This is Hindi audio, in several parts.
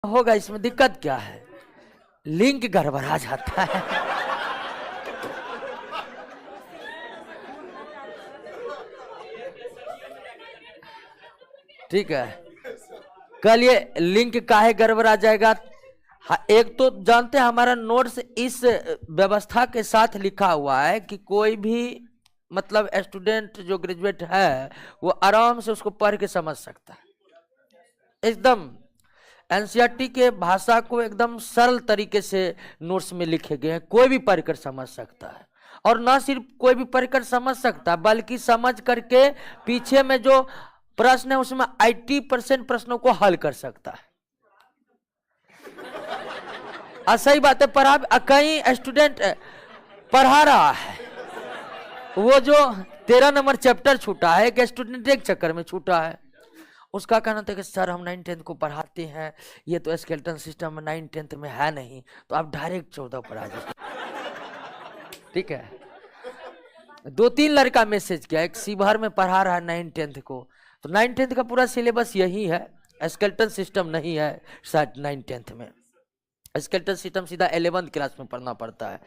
होगा, इसमें दिक्कत क्या है? लिंक गड़बड़ा जाता है। ठीक है, कल ये लिंक काहे गड़बड़ा जाएगा? एक तो जानते हैं हमारा नोट्स इस व्यवस्था के साथ लिखा हुआ है कि कोई भी मतलब स्टूडेंट जो ग्रेजुएट है वो आराम से उसको पढ़ के समझ सकता है। एकदम एनसीईआरटी के भाषा को एकदम सरल तरीके से नोट्स में लिखे गए हैं, कोई भी पढ़कर समझ सकता है। और ना सिर्फ कोई भी पढ़कर समझ सकता है बल्कि समझ करके पीछे में जो प्रश्न है उसमें 80% प्रश्नों को हल कर सकता है। सही बात है, पढ़ा कहीं स्टूडेंट पढ़ा रहा है, वो जो 13 नंबर चैप्टर छूटा है, एक स्टूडेंट एक चक्कर में छूटा है। उसका कहना था कि सर हम 9th 10th को पढ़ाते हैं, ये तो स्केलेटन सिस्टम में 9th 10th में है नहीं, तो आप डायरेक्ट 14 पढ़ा दीजिए। ठीक है, 2-3 लड़का मैसेज किया, एक शिवहर में पढ़ा रहा है 9th 10th को, तो 9th 10th का पूरा सिलेबस यही है, स्केलेटन सिस्टम नहीं है शायद 9th 10th में। स्केलेटन सिस्टम सीधा 11th क्लास में पढ़ना पड़ता है।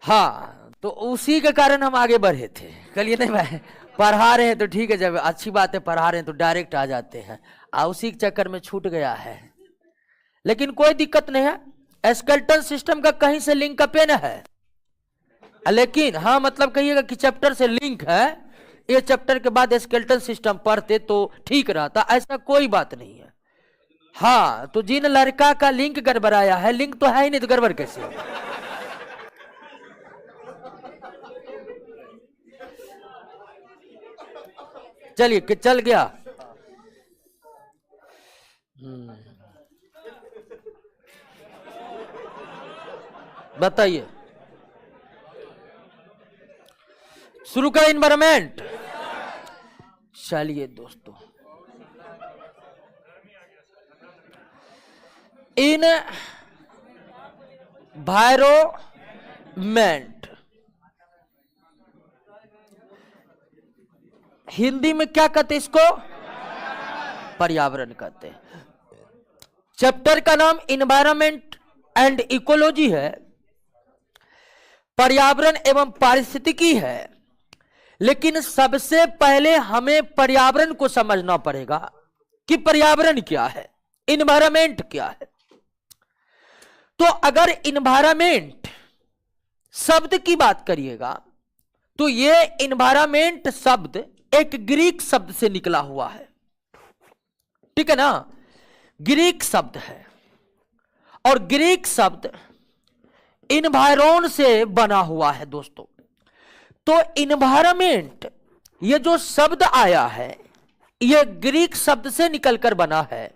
हाँ, तो उसी के कारण हम आगे बढ़े थे। कल ये नहीं भाई पढ़ा रहे हैं तो ठीक है, जब अच्छी बात है पढ़ा रहे हैं तो डायरेक्ट आ जाते हैं, उसी के चक्कर में छूट गया है। लेकिन कोई दिक्कत नहीं है, स्केलेटन सिस्टम का कहीं से लिंक का पेन है, लेकिन हाँ मतलब कहिएगा कि चैप्टर से लिंक है, ये चैप्टर के बाद स्केलेटन सिस्टम पढ़ते तो ठीक रहता, ऐसा कोई बात नहीं है। हाँ, तो जिन लड़का का लिंक गड़बड़ाया है, लिंक तो है ही नहीं तो गड़बड़ कैसे है? चलिए कि चल गया। बताइए, शुरू करें एनवायरमेंट। चलिए दोस्तों, एनवायरमेंट हिंदी में क्या कहते हैं? इसको पर्यावरण कहते हैं। चैप्टर का नाम एनवायरमेंट एंड इकोलॉजी है, पर्यावरण एवं पारिस्थितिकी है। लेकिन सबसे पहले हमें पर्यावरण को समझना पड़ेगा कि पर्यावरण क्या है, एनवायरमेंट क्या है। तो अगर एनवायरमेंट शब्द की बात करिएगा तो ये एनवायरमेंट शब्द एक ग्रीक शब्द से निकला हुआ है, ठीक है ना? ग्रीक शब्द है और ग्रीक शब्द इन्वायरन से बना हुआ है दोस्तों। तो इन्वायरमेंट ये जो शब्द आया है ये ग्रीक शब्द से निकलकर बना है,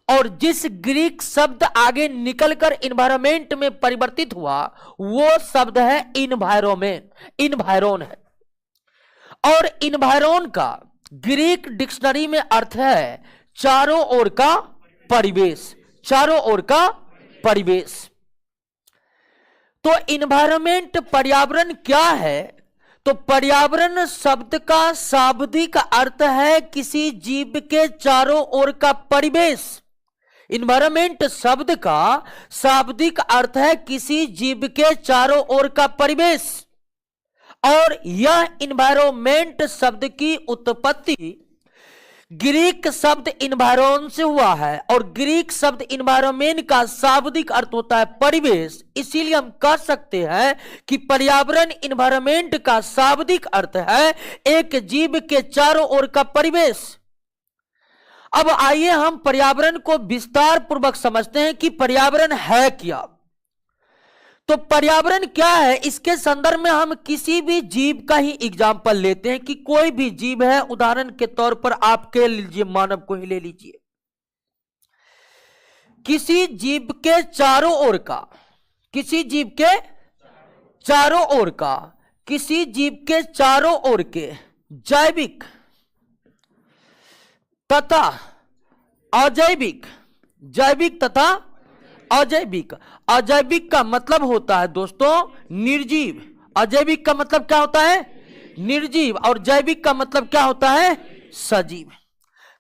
और जिस ग्रीक शब्द आगे निकलकर इन्वायरमेंट में परिवर्तित हुआ वो शब्द है इन्वायरमेंट, इन्वायरन है। और इन्वायरन का ग्रीक डिक्शनरी में अर्थ है चारों ओर का परिवेश, चारों ओर का परिवेश। तो इन्वायरमेंट पर्यावरण क्या है? तो पर्यावरण शब्द का शाब्दिक अर्थ है किसी जीव के चारों ओर का परिवेश। इन्वायरमेंट शब्द का शाब्दिक अर्थ है किसी जीव के चारों ओर का परिवेश। और यह इन्वायरमेंट शब्द की उत्पत्ति ग्रीक शब्द इन्वायरन से हुआ है, और ग्रीक शब्द इन्वायरमेंट का शाब्दिक अर्थ होता है परिवेश। इसीलिए हम कह सकते हैं कि पर्यावरण इन्वायरमेंट का शाब्दिक अर्थ है एक जीव के चारों ओर का परिवेश। अब आइए हम पर्यावरण को विस्तार पूर्वक समझते हैं कि पर्यावरण है क्या। तो पर्यावरण क्या है, इसके संदर्भ में हम किसी भी जीव का ही एग्जाम्पल लेते हैं कि कोई भी जीव है, उदाहरण के तौर पर आप कह लीजिए मानव को ही ले लीजिए। किसी जीव के चारों ओर का, किसी जीव के चारों ओर का, किसी जीव के चारों ओर के जैविक तथा अजैविक, जैविक तथा अजैविक। अजैविक का मतलब होता है दोस्तों निर्जीव, अजैविक का मतलब क्या होता है? निर्जीव। और जैविक का मतलब क्या होता है? सजीव।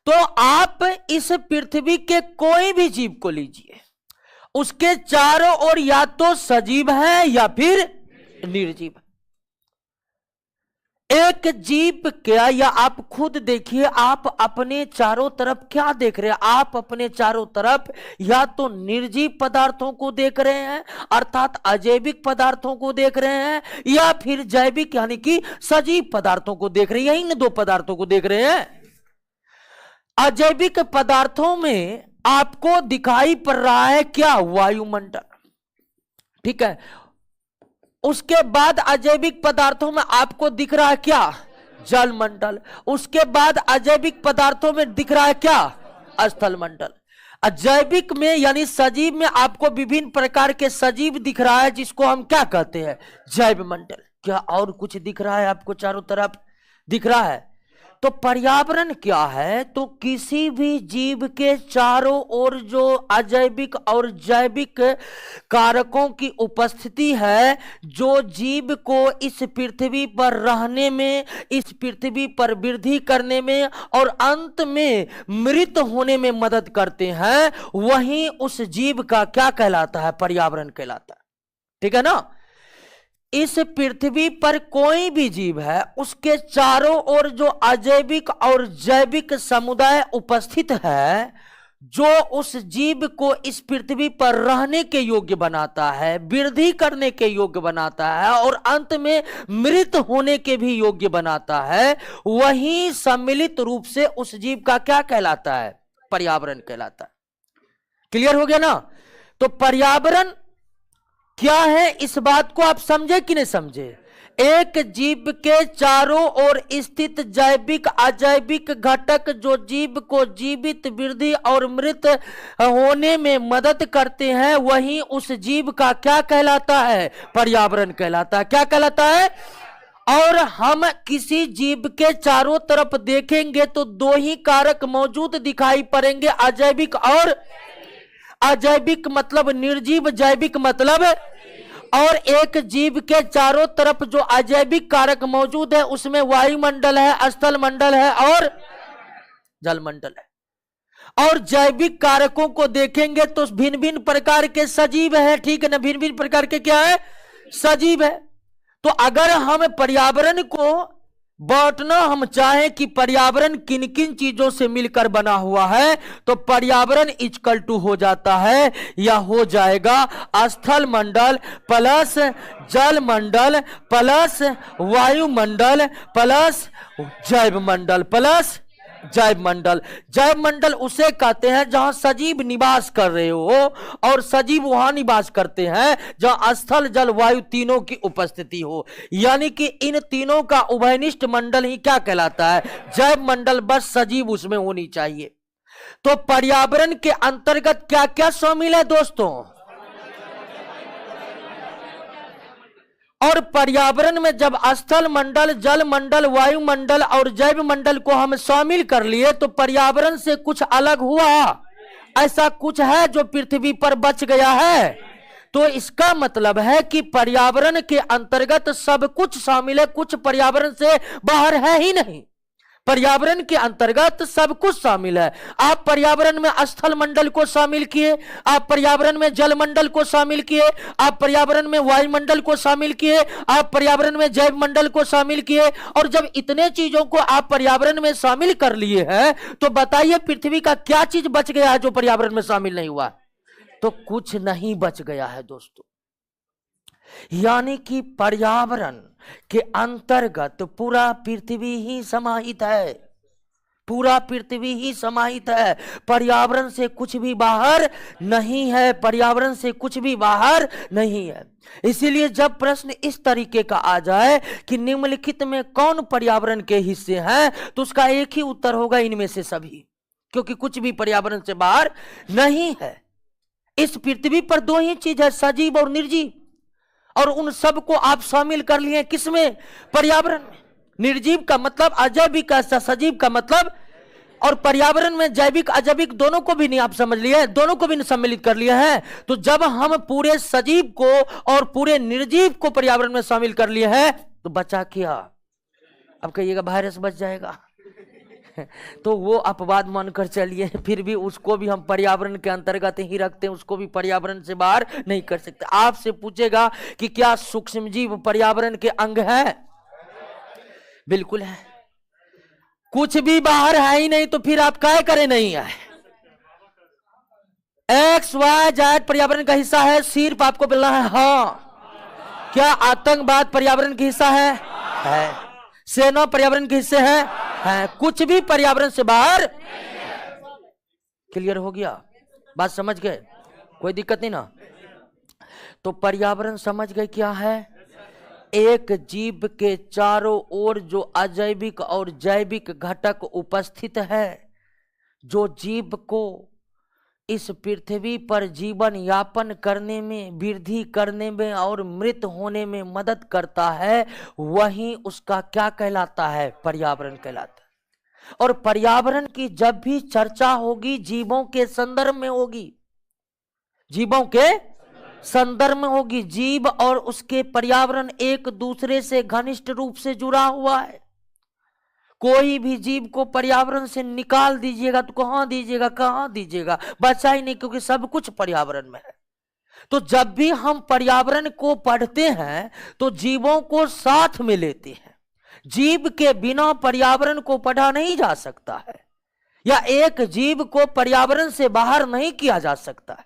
तो आप इस पृथ्वी के कोई भी जीव को लीजिए, उसके चारों ओर या तो सजीव है या फिर निर्जीव है। एक जीव क्या, या आप खुद देखिए, आप अपने चारों तरफ क्या देख रहे हैं? आप अपने चारों तरफ या तो निर्जीव पदार्थों को देख रहे हैं, अर्थात अजैविक पदार्थों को देख रहे हैं, या फिर जैविक यानी कि सजीव पदार्थों को देख रहे हैं, इन दो पदार्थों को देख रहे हैं। अजैविक पदार्थों में आपको दिखाई पड़ रहा है क्या? वायुमंडल, ठीक है। उसके बाद अजैविक पदार्थों में आपको दिख रहा है क्या? जलमंडल। उसके बाद अजैविक पदार्थों में दिख रहा है क्या? स्थल मंडल। अजैविक में यानी सजीव में आपको विभिन्न प्रकार के सजीव दिख रहा है, जिसको हम क्या कहते हैं? जैव मंडल। क्या और कुछ दिख रहा है आपको? चारों तरफ दिख रहा है। तो पर्यावरण क्या है? तो किसी भी जीव के चारों ओर जो अजैविक और जैविक कारकों की उपस्थिति है, जो जीव को इस पृथ्वी पर रहने में, इस पृथ्वी पर वृद्धि करने में और अंत में मृत होने में मदद करते हैं, वही उस जीव का क्या कहलाता है? पर्यावरण कहलाता है। ठीक है ना? इस पृथ्वी पर कोई भी जीव है, उसके चारों ओर जो अजैविक और जैविक समुदाय उपस्थित है, जो उस जीव को इस पृथ्वी पर रहने के योग्य बनाता है, वृद्धि करने के योग्य बनाता है और अंत में मृत होने के भी योग्य बनाता है, वही सम्मिलित रूप से उस जीव का क्या कहलाता है? पर्यावरण कहलाता है। क्लियर हो गया ना? तो पर्यावरण क्या है, इस बात को आप समझे कि नहीं समझे? एक जीव के चारों ओर स्थित जैविक अजैविक घटक जो जीव को जीवित, वृद्धि और मृत होने में मदद करते हैं, वही उस जीव का क्या कहलाता है? पर्यावरण कहलाता है। क्या कहलाता है? और हम किसी जीव के चारों तरफ देखेंगे तो दो ही कारक मौजूद दिखाई पड़ेंगे, अजैविक और अजैविक मतलब निर्जीव, जैविक मतलब। और एक जीव के चारों तरफ जो अजैविक कारक मौजूद है, उसमें वायुमंडल है, स्थल मंडल है और जलमंडल है। और जैविक कारकों को देखेंगे तो भिन्न भिन्न प्रकार के सजीव है। ठीक है ना? भिन्न भिन्न प्रकार के क्या है? सजीव है। तो अगर हम पर्यावरण को बांटना हम चाहें कि पर्यावरण किन किन चीजों से मिलकर बना हुआ है, तो पर्यावरण इक्वल टू हो जाता है या हो जाएगा स्थल मंडल प्लस जल मंडल प्लस वायुमंडल प्लस जैव मंडल प्लस जैव मंडल। जैव मंडल उसे कहते हैं जहां सजीव निवास कर रहे हो, और सजीव वहां निवास करते हैं जहां स्थल जल वायु तीनों की उपस्थिति हो। यानी कि इन तीनों का उभयनिष्ठ मंडल ही क्या कहलाता है? जैव मंडल। बस सजीव उसमें होनी चाहिए। तो पर्यावरण के अंतर्गत क्या क्या शामिल है दोस्तों? और पर्यावरण में जब स्थल मंडल, जल मंडल, वायुमंडल और जैव मंडल को हम शामिल कर लिए, तो पर्यावरण से कुछ अलग हुआ। ऐसा कुछ है जो पृथ्वी पर बच गया है? तो इसका मतलब है कि पर्यावरण के अंतर्गत सब कुछ शामिल है, कुछ पर्यावरण से बाहर है ही नहीं। पर्यावरण के अंतर्गत सब कुछ शामिल है। आप पर्यावरण में स्थल मंडल को शामिल किए, आप पर्यावरण में जल मंडल को शामिल किए, आप पर्यावरण में वायुमंडल को शामिल किए, आप पर्यावरण में जैव मंडल को शामिल किए। और जब इतने चीजों को आप पर्यावरण में शामिल कर लिए हैं, तो बताइए पृथ्वी का क्या चीज बच गया है जो पर्यावरण में शामिल नहीं हुआ? तो कुछ नहीं बच गया है दोस्तों। यानी कि पर्यावरण के अंतर्गत पूरा पृथ्वी ही समाहित है, पूरा पृथ्वी ही समाहित है। पर्यावरण से कुछ भी बाहर नहीं है, पर्यावरण से कुछ भी बाहर नहीं है। इसीलिए जब प्रश्न इस तरीके का आ जाए कि निम्नलिखित में कौन पर्यावरण के हिस्से हैं, तो उसका एक ही उत्तर होगा, इनमें से सभी, क्योंकि कुछ भी पर्यावरण से बाहर नहीं है। इस पृथ्वी पर दो ही चीज है, सजीव और निर्जीव, और उन सब को आप शामिल कर लिए किसमें? पर्यावरण में। निर्जीव का मतलब अजैविक, सजीव का मतलब, और पर्यावरण में जैविक अजैविक दोनों को भी नहीं आप समझ लिए, दोनों को भी सम्मिलित कर लिए हैं। तो जब हम पूरे सजीव को और पूरे निर्जीव को पर्यावरण में शामिल कर लिए हैं, तो बचा क्या? अब कहिएगा वायरस बच जाएगा। तो वो अपवाद मानकर चलिए, फिर भी उसको भी हम पर्यावरण के अंतर्गत ही रखते हैं, उसको भी पर्यावरण से बाहर नहीं कर सकते। आपसे पूछेगा कि क्या सूक्ष्मजीव पर्यावरण के अंग है? बिल्कुल है। कुछ भी बाहर है ही नहीं तो फिर आप क्या करें? नहीं है। एक्स वाई जेड पर्यावरण का हिस्सा है, सिर्फ आपको बोलना है हाँ। क्या आतंकवाद पर्यावरण का हिस्सा है? सेना पर्यावरण के हिस्से है? कुछ भी पर्यावरण से बाहर। क्लियर हो गया? बात समझ गए? कोई दिक्कत नहीं ना? तो पर्यावरण समझ गए क्या है? एक जीव के चारों ओर जो अजैविक और जैविक घटक उपस्थित है, जो जीव को इस पृथ्वी पर जीवन यापन करने में, वृद्धि करने में और मृत होने में मदद करता है, वही उसका क्या कहलाता है? पर्यावरण कहलाता है। और पर्यावरण की जब भी चर्चा होगी जीवों के संदर्भ में होगी, जीवों के संदर्भ में होगी। जीव और उसके पर्यावरण एक दूसरे से घनिष्ठ रूप से जुड़ा हुआ है। कोई भी जीव को पर्यावरण से निकाल दीजिएगा तो कहां दीजिएगा? कहां दीजिएगा? बचा ही नहीं, क्योंकि सब कुछ पर्यावरण में है। तो जब भी हम पर्यावरण को पढ़ते हैं तो जीवों को साथ में लेते हैं। जीव के बिना पर्यावरण को पढ़ा नहीं जा सकता है, या एक जीव को पर्यावरण से बाहर नहीं किया जा सकता है।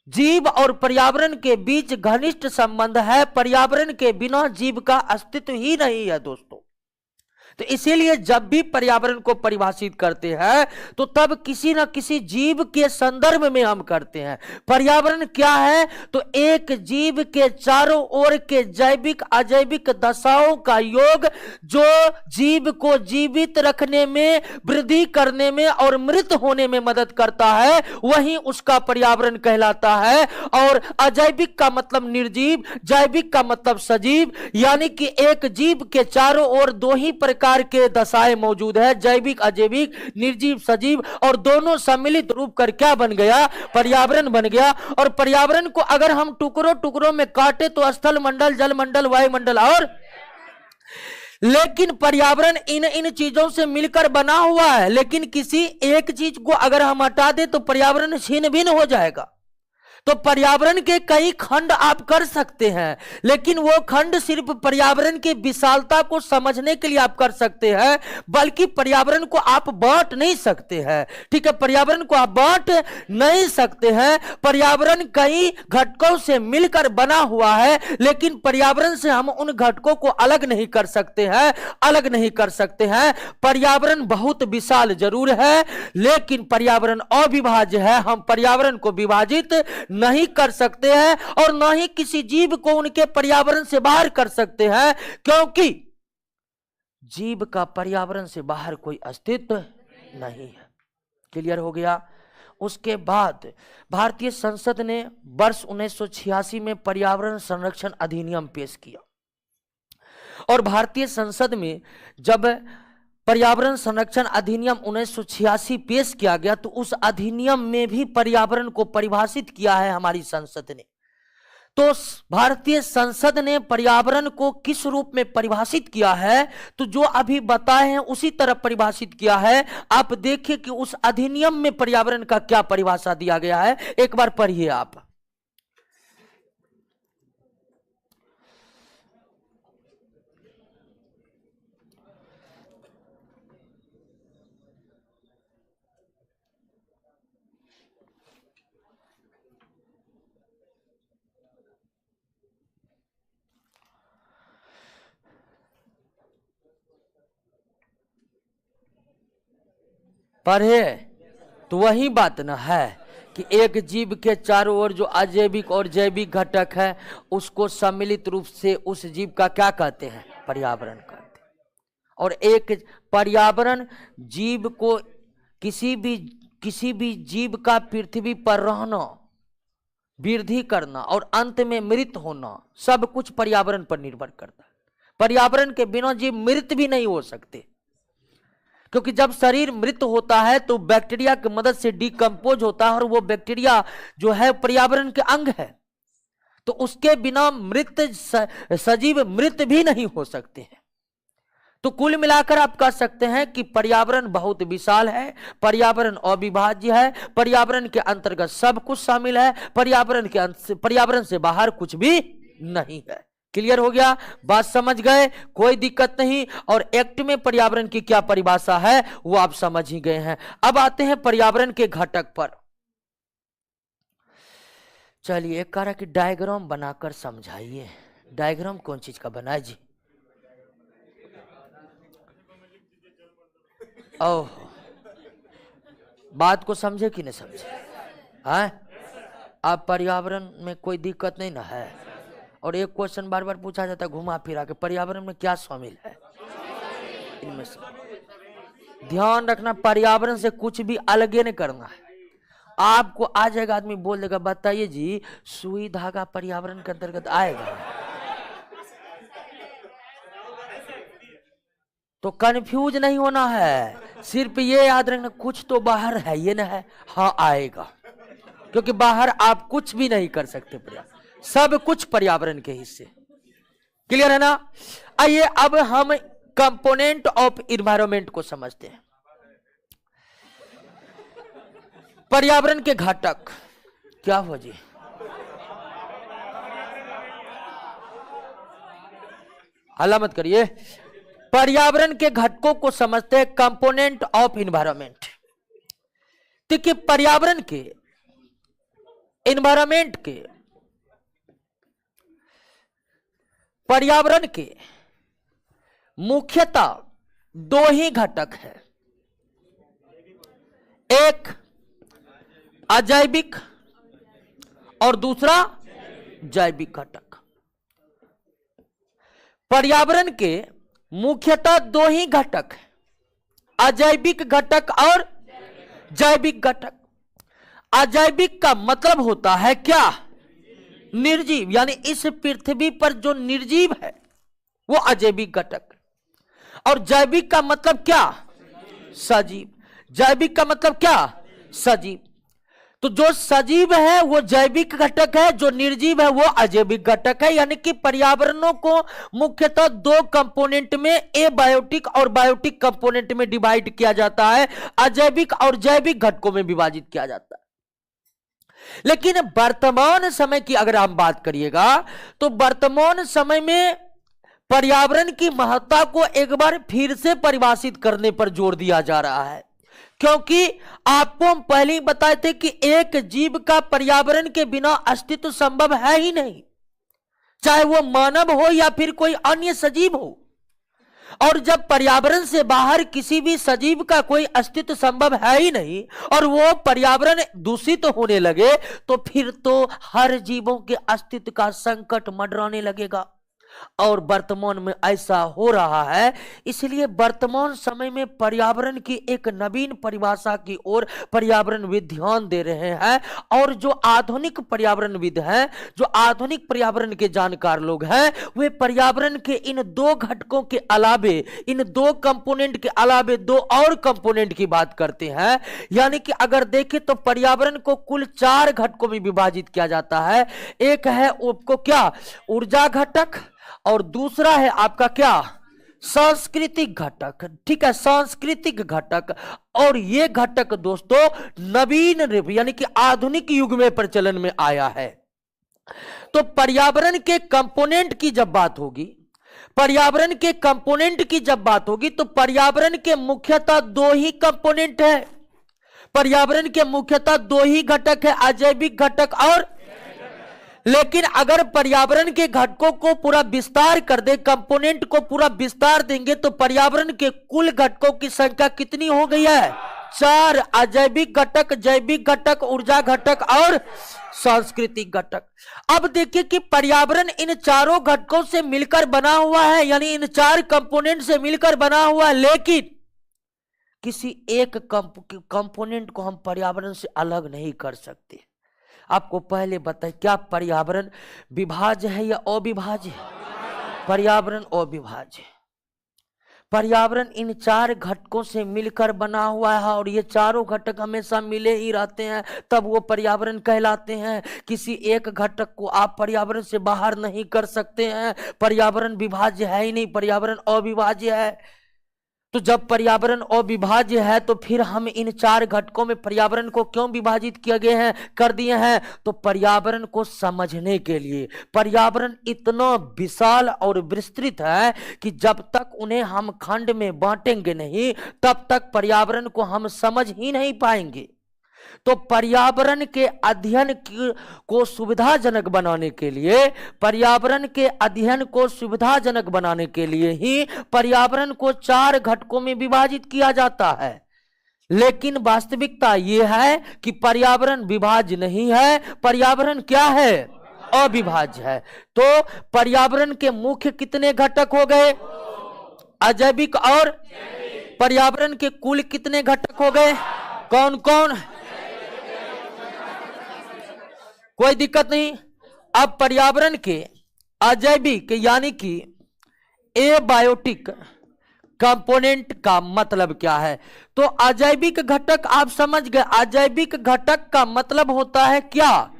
जीव और पर्यावरण के बीच घनिष्ठ संबंध है। पर्यावरण के बिना जीव का अस्तित्व ही नहीं है दोस्तों। तो इसीलिए जब भी पर्यावरण को परिभाषित करते हैं तो तब किसी न किसी जीव के संदर्भ में हम करते हैं। पर्यावरण क्या है? तो एक जीव के चारों ओर के जैविक अजैविक दशाओं का योग, जो जीव को जीवित रखने में, वृद्धि करने में और मृत होने में मदद करता है, वही उसका पर्यावरण कहलाता है। और अजैविक का मतलब निर्जीव, जैविक का मतलब सजीव, यानी कि एक जीव के चारों ओर दो ही प्रकार के दशाएं मौजूद है, जैविक अजैविक, निर्जीव सजीव, और दोनों सम्मिलित रूप कर क्या बन गया? पर्यावरण बन गया। और पर्यावरण को अगर हम टुकड़ों टुकड़ों में काटे तो स्थल मंडल, जल मंडल, वायुमंडल, और लेकिन पर्यावरण इन चीजों से मिलकर बना हुआ है। लेकिन किसी एक चीज को अगर हम हटा दें तो पर्यावरण छिन्न भिन्न हो जाएगा। तो पर्यावरण के कई खंड आप कर सकते हैं, लेकिन वो खंड सिर्फ पर्यावरण की विशालता को समझने के लिए आप कर सकते हैं, बल्कि पर्यावरण को आप बांट नहीं सकते हैं। ठीक है, पर्यावरण को आप बांट नहीं सकते हैं। पर्यावरण कई घटकों से मिलकर बना हुआ है, लेकिन पर्यावरण से हम उन घटकों को अलग नहीं कर सकते हैं, अलग नहीं कर सकते हैं। पर्यावरण बहुत विशाल जरूर है, लेकिन पर्यावरण अविभाज्य है। हम पर्यावरण को विभाजित नहीं कर सकते हैं और न ही किसी जीव को उनके पर्यावरण से बाहर कर सकते हैं, क्योंकि जीव का पर्यावरण से बाहर कोई अस्तित्व नहीं है। क्लियर हो गया? उसके बाद भारतीय संसद ने वर्ष 1986 में पर्यावरण संरक्षण अधिनियम पेश किया। और भारतीय संसद में जब पर्यावरण संरक्षण अधिनियम 1986 पेश किया गया तो उस अधिनियम में भी पर्यावरण को परिभाषित किया है हमारी संसद ने। तो भारतीय संसद ने पर्यावरण को किस रूप में परिभाषित किया है? तो जो अभी बताए हैं उसी तरह परिभाषित किया है। आप देखिए कि उस अधिनियम में पर्यावरण का क्या परिभाषा दिया गया है, एक बार पढ़िए आप। पढ़े तो वही बात ना है कि एक जीव के चारों ओर जो अजैविक और जैविक घटक है उसको सम्मिलित रूप से उस जीव का क्या कहते हैं? पर्यावरण कहते हैं। और एक पर्यावरण जीव को किसी भी जीव का पृथ्वी पर रहना, वृद्धि करना और अंत में मृत होना, सब कुछ पर्यावरण पर निर्भर करता है। पर्यावरण के बिना जीव मृत भी नहीं हो सकते, क्योंकि जब शरीर मृत होता है तो बैक्टीरिया की मदद से डिकम्पोज होता है और वो बैक्टीरिया जो है पर्यावरण के अंग है। तो उसके बिना मृत सजीव मृत भी नहीं हो सकते हैं। तो कुल मिलाकर आप कह सकते हैं कि पर्यावरण बहुत विशाल है, पर्यावरण अविभाज्य है, पर्यावरण के अंतर्गत सब कुछ शामिल है, पर्यावरण से बाहर कुछ भी नहीं है। क्लियर हो गया? बात समझ गए? कोई दिक्कत नहीं। और एक्ट में पर्यावरण की क्या परिभाषा है वो आप समझ ही गए हैं। अब आते हैं पर्यावरण के घटक पर। चलिए एक कह कि डायग्राम बनाकर समझाइए। डायग्राम कौन चीज का बनाए जी? ओह, बात को समझे कि नहीं समझे? हैं? अब पर्यावरण में कोई दिक्कत नहीं ना है। और एक क्वेश्चन बार बार पूछा जाता है घुमा फिरा के, पर्यावरण में क्या शामिल है इनमें से? ध्यान रखना, पर्यावरण से कुछ भी अलग नहीं करना है। आपको आ जाएगा, आदमी बोल देगा बताइए जी सुई धागा पर्यावरण के अंतर्गत आएगा, तो कंफ्यूज नहीं होना है। सिर्फ ये याद रखना कुछ तो बाहर है ये ना है, हाँ आएगा, क्योंकि बाहर आप कुछ भी नहीं कर सकते, पर्यावरण सब कुछ पर्यावरण के हिस्से। क्लियर है ना? आइए अब हम कंपोनेंट ऑफ इन्वायरमेंट को समझते हैं। पर्यावरण के घटक क्या हो जी? हल्ला मत करिए। पर्यावरण के घटकों को समझते हैं, कंपोनेंट ऑफ इन्वायरमेंट। देखिए पर्यावरण के, इन्वायरमेंट के, पर्यावरण के मुख्यतः दो ही घटक हैं, एक अजैविक और दूसरा जैविक घटक। पर्यावरण के मुख्यतः दो ही घटक हैं, अजैविक घटक और जैविक घटक। अजैविक का मतलब होता है क्या? निर्जीव, यानी इस पृथ्वी पर जो निर्जीव है वो अजैविक घटक। और जैविक का मतलब क्या? सजीव। जैविक का मतलब क्या? सजीव। तो जो सजीव है वो जैविक घटक है, जो निर्जीव है वो अजैविक घटक है। यानी कि पर्यावरणों को मुख्यतः दो कंपोनेंट में, एबायोटिक और बायोटिक कंपोनेंट में डिवाइड किया जाता है, अजैविक और जैविक घटकों में विभाजित किया जाता है। लेकिन वर्तमान समय की अगर आप बात करिएगा तो वर्तमान समय में पर्यावरण की महत्ता को एक बार फिर से परिभाषित करने पर जोर दिया जा रहा है, क्योंकि आपको हम पहले ही बताए थे कि एक जीव का पर्यावरण के बिना अस्तित्व संभव है ही नहीं, चाहे वो मानव हो या फिर कोई अन्य सजीव हो। और जब पर्यावरण से बाहर किसी भी सजीव का कोई अस्तित्व संभव है ही नहीं और वो पर्यावरण दूषित होने लगे तो फिर तो हर जीवों के अस्तित्व का संकट मंडराने लगेगा। और वर्तमान में ऐसा हो रहा है, इसलिए वर्तमान समय में पर्यावरण की एक नवीन परिभाषा की ओर पर्यावरणविद ध्यान दे रहे हैं। और जो आधुनिक पर्यावरणविद हैं, जो आधुनिक पर्यावरण के जानकार लोग हैं, वे पर्यावरण के इन दो घटकों के अलावे, इन दो कंपोनेंट के अलावे दो और कंपोनेंट की बात करते हैं। यानी कि अगर देखें तो पर्यावरण को कुल 4 घटकों में विभाजित किया जाता है। एक है आपको क्या? ऊर्जा घटक, और दूसरा है आपका क्या? सांस्कृतिक घटक। ठीक है, सांस्कृतिक घटक। और ये घटक दोस्तों नवीन यानी कि आधुनिक युग में प्रचलन में आया है। तो पर्यावरण के कंपोनेंट की जब बात होगी, पर्यावरण के कंपोनेंट की जब बात होगी तो पर्यावरण के मुख्यतः 2 ही कंपोनेंट है। पर्यावरण के मुख्यतः 2 ही घटक है, अजैविक घटक और। लेकिन अगर पर्यावरण के घटकों को पूरा विस्तार कर दे, कंपोनेंट को पूरा विस्तार देंगे तो पर्यावरण के कुल घटकों की संख्या कितनी हो गई है? 4, अजैविक घटक, जैविक घटक, ऊर्जा घटक और सांस्कृतिक घटक। अब देखिए कि पर्यावरण इन चारों घटकों से मिलकर बना हुआ है, यानी इन 4 कंपोनेंट से मिलकर बना हुआ है, लेकिन किसी एक कंपोनेंट को हम पर्यावरण से अलग नहीं कर सकते। आपको पहले बताए क्या पर्यावरण विभाज्य है या अविभाज्य है? पर्यावरण अविभाज्य है। पर्यावरण इन 4 घटकों से मिलकर बना हुआ है और ये चारों घटक हमेशा मिले ही रहते हैं, तब वो पर्यावरण कहलाते हैं। किसी एक घटक को आप पर्यावरण से बाहर नहीं कर सकते हैं। पर्यावरण विभाज्य है ही नहीं, पर्यावरण अविभाज्य है। तो जब पर्यावरण अविभाज्य है तो फिर हम इन 4 घटकों में पर्यावरण को क्यों विभाजित किए गए हैं, कर दिए हैं? तो पर्यावरण को समझने के लिए। पर्यावरण इतना विशाल और विस्तृत है कि जब तक उन्हें हम खंड में बांटेंगे नहीं, तब तक पर्यावरण को हम समझ ही नहीं पाएंगे। तो पर्यावरण के अध्ययन को सुविधाजनक बनाने के लिए, पर्यावरण के अध्ययन को सुविधाजनक बनाने के लिए ही पर्यावरण को 4 घटकों में विभाजित किया जाता है। लेकिन वास्तविकता यह है कि पर्यावरण विभाज्य नहीं है, पर्यावरण क्या है? अविभाज्य है। तो पर्यावरण के मुख्य कितने घटक हो गए? अजैविक और पर्यावरण के कुल कितने घटक हो गए? कौन कौन? कोई दिक्कत नहीं। अब पर्यावरण के अजैविक यानी कि एबायोटिक कंपोनेंट का मतलब क्या है? तो अजैविक घटक आप समझ गए। अजैविक घटक का मतलब होता है क्या?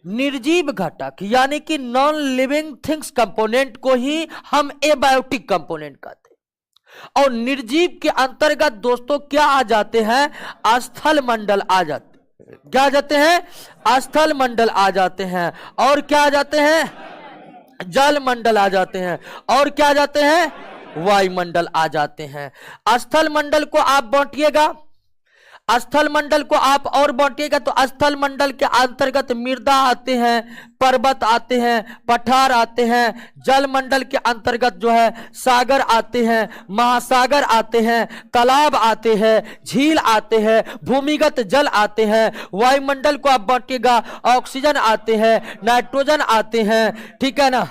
निर्जीव घटक, यानी कि नॉन लिविंग थिंग्स कंपोनेंट को ही हम एबायोटिक कंपोनेंट कहते हैं। और निर्जीव के अंतर्गत दोस्तों क्या आ जाते हैं? स्थल मंडल आ जाते हैं। क्या आ जाते हैं? स्थल मंडल आ जाते हैं। और क्या आ जाते हैं? जल मंडल आ जाते हैं। और क्या आ जाते हैं? वायुमंडल आ जाते हैं। स्थल मंडल को आप बांटिएगा, स्थल मंडल को आप और बांटिएगा तो स्थल मंडल के अंतर्गत मृदा आते हैं, पर्वत आते हैं, पठार आते हैं। जल मंडल के अंतर्गत जो है सागर आते हैं, महासागर आते हैं, तालाब आते हैं, झील आते हैं, भूमिगत जल आते हैं। वायुमंडल को आप बांटिएगा, ऑक्सीजन आते हैं, नाइट्रोजन आते हैं, ठीक है ना,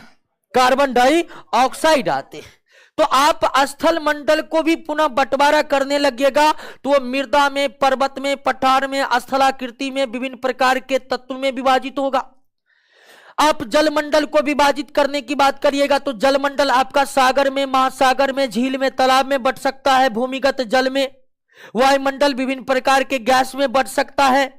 कार्बन डाइऑक्साइड आते हैं। तो आप स्थल मंडल को भी पुनः बंटवारा करने लगिएगा तो वो मृदा में, पर्वत में, पठार में, स्थलाकृति में, विभिन्न प्रकार के तत्व में विभाजित होगा। आप जलमंडल को विभाजित करने की बात करिएगा तो जलमंडल आपका सागर में, महासागर में, झील में, तालाब में बंट सकता है, भूमिगत जल में। वायुमंडल विभिन्न प्रकार के गैस में बंट सकता है।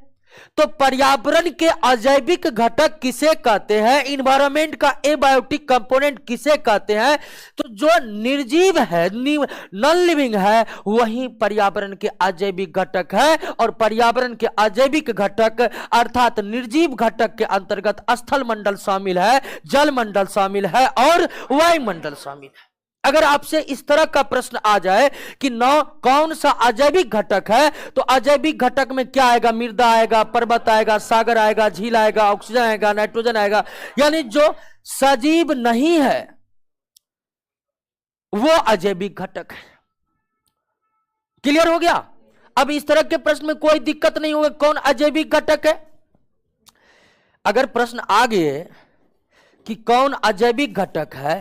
तो पर्यावरण के अजैविक घटक किसे कहते हैं? इन्वायरमेंट का एबायोटिक कंपोनेंट किसे कहते हैं? तो जो निर्जीव है, नॉन लिविंग है, वही पर्यावरण के अजैविक घटक है। और पर्यावरण के अजैविक घटक अर्थात निर्जीव घटक के अंतर्गत स्थल मंडल शामिल है, जल मंडल शामिल है और वायुमंडल शामिल है। अगर आपसे इस तरह का प्रश्न आ जाए कि कौन सा अजैविक घटक है, तो अजैविक घटक में क्या आएगा? मृदा आएगा, पर्वत आएगा, सागर आएगा, झील आएगा, ऑक्सीजन आएगा, नाइट्रोजन आएगा। यानी जो सजीव नहीं है वो अजैविक घटक है। क्लियर हो गया? अब इस तरह के प्रश्न में कोई दिक्कत नहीं होगा कौन अजैविक घटक है। अगर प्रश्न आ गए कि कौन अजैविक घटक है,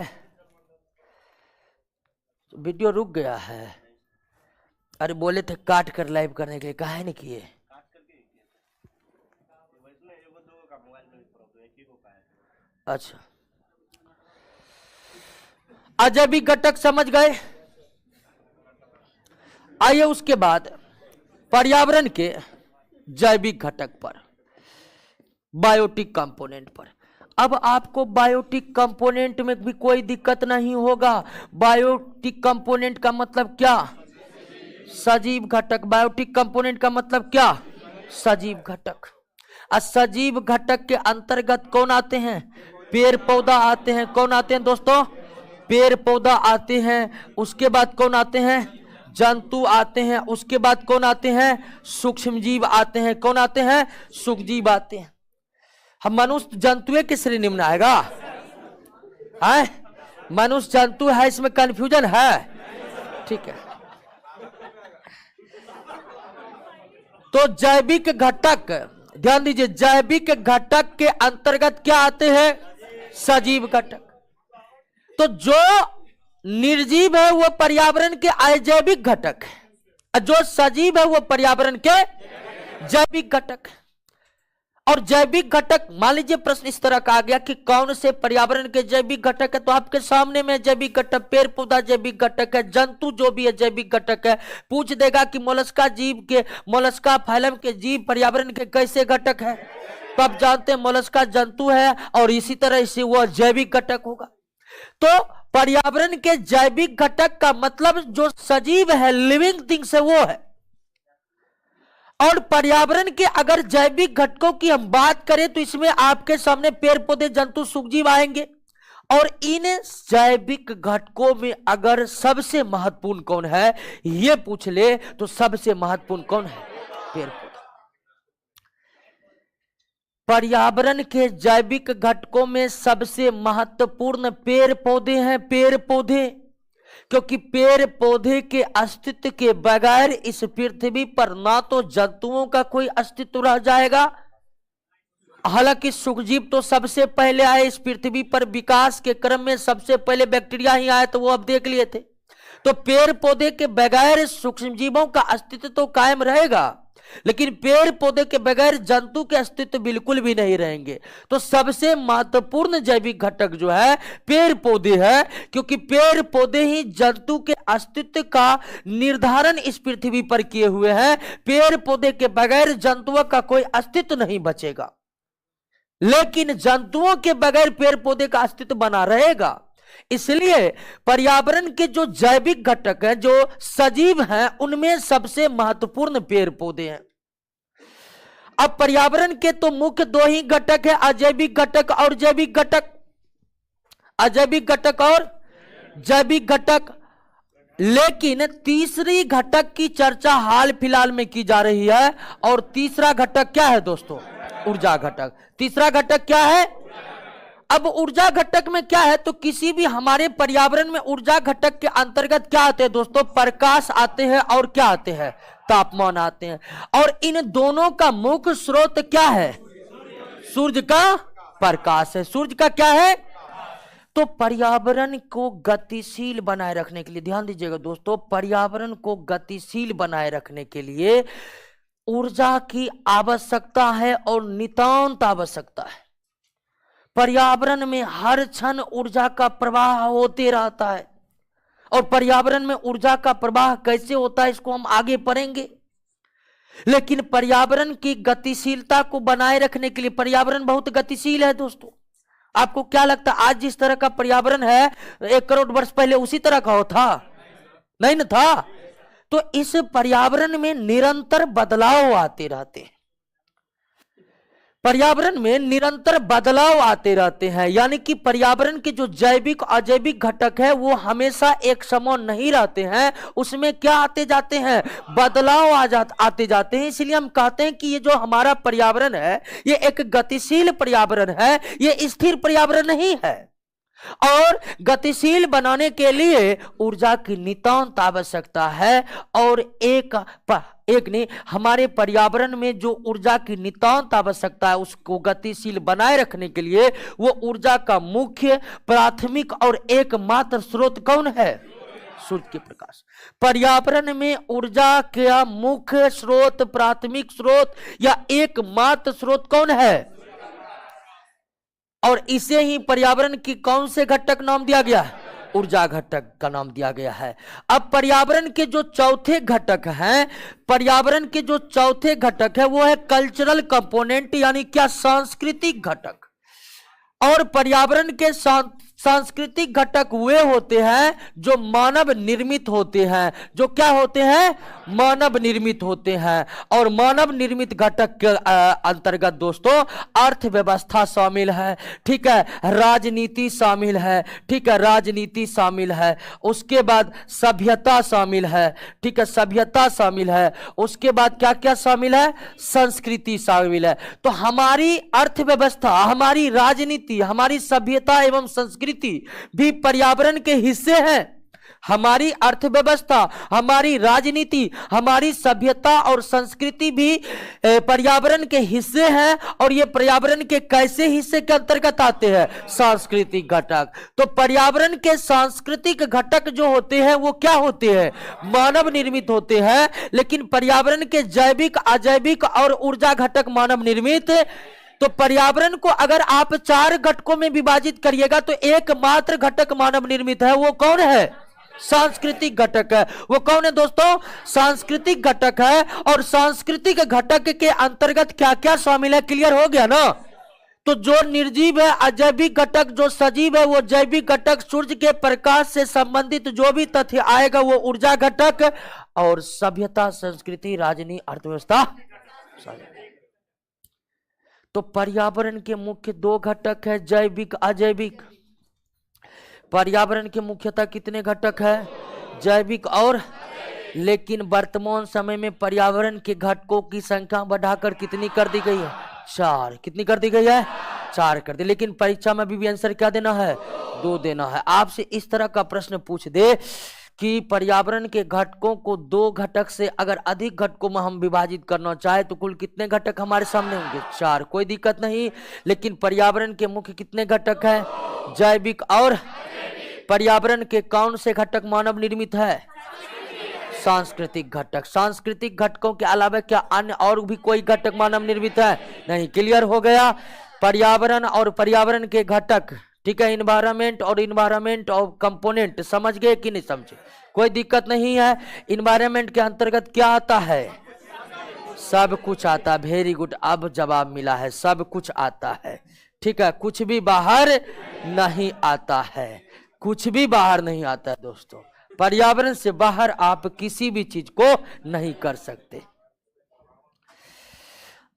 वीडियो रुक गया है। अरे बोले थे काट कर लाइव करने के लिए, काहे नहीं किए? अच्छा, अजैविक घटक समझ गए। आइए उसके बाद पर्यावरण के जैविक घटक पर, बायोटिक कंपोनेंट पर। अब आपको बायोटिक कंपोनेंट में भी कोई दिक्कत नहीं होगा। बायोटिक कंपोनेंट का मतलब क्या? सजीव घटक। बायोटिक कंपोनेंट का मतलब क्या? सजीव घटक। सजीव घटक के अंतर्गत कौन आते हैं? पेड़ पौधा आते हैं। कौन आते हैं दोस्तों? पेड़ पौधा आते हैं। उसके बाद कौन आते हैं? जंतु आते हैं। उसके बाद कौन आते हैं? सूक्ष्म जीव आते हैं। कौन आते हैं? सूक्ष्मजीव आते हैं। हम मनुष्य जंतु के श्रेणी में आएगा? है मनुष्य जंतु है, इसमें कंफ्यूजन है? ठीक है। तो जैविक घटक, ध्यान दीजिए, जैविक घटक के अंतर्गत क्या आते हैं? सजीव घटक। तो जो निर्जीव है वो पर्यावरण के अजैविक घटक है, जो सजीव है वो पर्यावरण के जैविक घटक है। और जैविक घटक, मान लीजिए प्रश्न इस तरह का आ गया कि कौन से पर्यावरण के जैविक घटक है, तो आपके सामने में जैविक घटक, पेड़ पौधा जैविक घटक है, जंतु जो भी है जैविक घटक है। पूछ देगा कि मोलस्का जीव के, मोलस्का फाइलम के जीव पर्यावरण के कैसे घटक है, तो आप जानते हैं मोलस्का जंतु है और इसी तरह से वह जैविक घटक होगा। तो पर्यावरण के जैविक घटक का मतलब जो सजीव है, लिविंग थिंग्स है, वो है। और पर्यावरण के अगर जैविक घटकों की हम बात करें तो इसमें आपके सामने पेड़ पौधे जंतु सूक्ष्मजीव आएंगे। और इन जैविक घटकों में अगर सबसे महत्वपूर्ण कौन है ये पूछ ले तो सबसे महत्वपूर्ण कौन है, पेड़ पौधा। पर्यावरण के जैविक घटकों में सबसे महत्वपूर्ण पेड़ पौधे हैं, पेड़ पौधे। क्योंकि पेड़ पौधे के अस्तित्व के बगैर इस पृथ्वी पर ना तो जंतुओं का कोई अस्तित्व रह जाएगा, हालांकि सूक्ष्मजीव तो सबसे पहले आए इस पृथ्वी पर, विकास के क्रम में सबसे पहले बैक्टीरिया ही आए, तो वो अब देख लिए थे। तो पेड़ पौधे के बगैर सूक्ष्मजीवों का अस्तित्व तो कायम रहेगा, लेकिन पेड़ पौधे के बगैर जंतु के अस्तित्व बिल्कुल भी नहीं रहेंगे। तो सबसे महत्वपूर्ण जैविक घटक जो है पेड़ पौधे है, क्योंकि पेड़ पौधे ही जंतु के अस्तित्व का निर्धारण इस पृथ्वी पर किए हुए हैं। पेड़ पौधे के बगैर जंतुओं का कोई अस्तित्व नहीं बचेगा, लेकिन जंतुओं के बगैर पेड़ पौधे का अस्तित्व बना रहेगा। इसलिए पर्यावरण के जो जैविक घटक हैं, जो सजीव हैं, उनमें सबसे महत्वपूर्ण पेड़ पौधे हैं। अब पर्यावरण के तो मुख्य दो ही घटक है, अजैविक घटक और जैविक घटक। अजैविक घटक और जैविक घटक। लेकिन तीसरी घटक की चर्चा हाल फिलहाल में की जा रही है, और तीसरा घटक क्या है दोस्तों, ऊर्जा घटक। तीसरा घटक क्या है? अब ऊर्जा घटक में क्या है, तो किसी भी हमारे पर्यावरण में ऊर्जा घटक के अंतर्गत क्या आते हैं दोस्तों, प्रकाश आते हैं और क्या आते हैं, तापमान आते हैं। और इन दोनों का मुख्य स्रोत क्या है, सूर्य का प्रकाश है। सूर्य का क्या है? तो पर्यावरण को गतिशील बनाए रखने के लिए, ध्यान दीजिएगा दोस्तों, पर्यावरण को गतिशील बनाए रखने के लिए ऊर्जा की आवश्यकता है और नितांत आवश्यकता है। पर्यावरण में हर क्षण ऊर्जा का प्रवाह होते रहता है, और पर्यावरण में ऊर्जा का प्रवाह कैसे होता है इसको हम आगे पढ़ेंगे। लेकिन पर्यावरण की गतिशीलता को बनाए रखने के लिए, पर्यावरण बहुत गतिशील है दोस्तों। आपको क्या लगता है आज जिस तरह का पर्यावरण है 1 करोड़ वर्ष पहले उसी तरह का हो था? नहीं ना था। तो इस पर्यावरण में निरंतर बदलाव आते रहते हैं, पर्यावरण में निरंतर बदलाव आते रहते हैं। यानी कि पर्यावरण के जो जैविक अजैविक घटक है वो हमेशा एक समान नहीं रहते हैं, उसमें क्या आते जाते हैं, बदलाव आते जाते हैं। इसलिए हम कहते हैं कि ये जो हमारा पर्यावरण है ये एक गतिशील पर्यावरण है, ये स्थिर पर्यावरण नहीं है। और गतिशील बनाने के लिए ऊर्जा की नितांत आवश्यकता है। और एक नहीं, हमारे पर्यावरण में जो ऊर्जा की नितांत आवश्यकता है उसको गतिशील बनाए रखने के लिए वो ऊर्जा का मुख्य, प्राथमिक और एकमात्र स्रोत कौन है? सूर्य के प्रकाश। पर्यावरण में ऊर्जा का मुख्य स्रोत, प्राथमिक स्रोत या एकमात्र स्रोत कौन है? और इसे ही पर्यावरण की कौन से घटक नाम दिया गया है? ऊर्जा घटक का नाम दिया गया है। अब पर्यावरण के जो चौथे घटक हैं, पर्यावरण के जो चौथे घटक है वो है कल्चरल कंपोनेंट, यानी क्या, सांस्कृतिक घटक। और पर्यावरण के सांस्कृतिक घटक वे होते हैं जो मानव निर्मित होते हैं। जो क्या होते हैं? मानव निर्मित होते हैं। और मानव निर्मित घटक के अंतर्गत दोस्तों अर्थव्यवस्था शामिल है, ठीक है, राजनीति शामिल है, ठीक है, राजनीति शामिल है, उसके बाद सभ्यता शामिल है, ठीक है, सभ्यता शामिल है, उसके बाद क्या क्या शामिल है, संस्कृति शामिल है। तो हमारी अर्थव्यवस्था, हमारी राजनीति, हमारी सभ्यता एवं संस्कृति भी पर्यावरण के हिस्से हैं। हमारी अर्थव्यवस्था, हमारी राजनीति, हमारी सभ्यता और संस्कृति भी पर्यावरण के हिस्से हैं। और ये पर्यावरण के कैसे हिस्से के अंतर्गत आते हैं? सांस्कृतिक घटक। तो पर्यावरण के सांस्कृतिक घटक जो होते हैं वो क्या होते हैं? मानव निर्मित होते हैं। लेकिन पर्यावरण के जैविक, अजैविक और ऊर्जा घटक मानव निर्मित तो पर्यावरण को अगर आप 4 घटकों में विभाजित करिएगा तो एकमात्र घटक मानव निर्मित है। वो कौन है? सांस्कृतिक घटक है। वो कौन है दोस्तों? सांस्कृतिक घटक है। और सांस्कृतिक घटक के अंतर्गत क्या क्या शामिल है? क्लियर हो गया ना? तो जो निर्जीव है अजैविक घटक, जो सजीव है वो जैविक घटक, सूर्य के प्रकाश से संबंधित जो भी तथ्य आएगा वो ऊर्जा घटक, और सभ्यता, संस्कृति, राजनीति, अर्थव्यवस्था। तो पर्यावरण के मुख्य 2 घटक है, जैविक, अजैविक। पर्यावरण के मुख्यतः कितने घटक है? जैविक और, लेकिन वर्तमान समय में पर्यावरण के घटकों की संख्या बढ़ाकर कितनी कर दी गई है? 4। कितनी कर दी गई है? 4 कर दी। लेकिन परीक्षा में भी आंसर क्या देना है? 2 देना है। आपसे इस तरह का प्रश्न पूछ दे कि पर्यावरण के घटकों को 2 घटक से अगर अधिक घटकों में हम विभाजित करना चाहे तो कुल कितने घटक हमारे सामने होंगे? 4। कोई दिक्कत नहीं। लेकिन पर्यावरण के मुख्य कितने घटक है? जैविक और। पर्यावरण के कौन से घटक मानव निर्मित है? सांस्कृतिक घटक। सांस्कृतिक घटकों के अलावा क्या अन्य और भी कोई घटक मानव निर्मित है? नहीं। क्लियर हो गया? पर्यावरण और पर्यावरण के घटक, ठीक है। इन्वायरमेंट और कंपोनेंट, समझ गए कि नहीं समझे? कोई दिक्कत नहीं है। इन्वायरमेंट के अंतर्गत क्या आता है? सब कुछ आता है। वेरी गुड, अब जवाब मिला है। सब कुछ आता है, ठीक है। कुछ भी बाहर नहीं आता है। कुछ भी बाहर नहीं आता है दोस्तों। पर्यावरण से बाहर आप किसी भी चीज को नहीं कर सकते।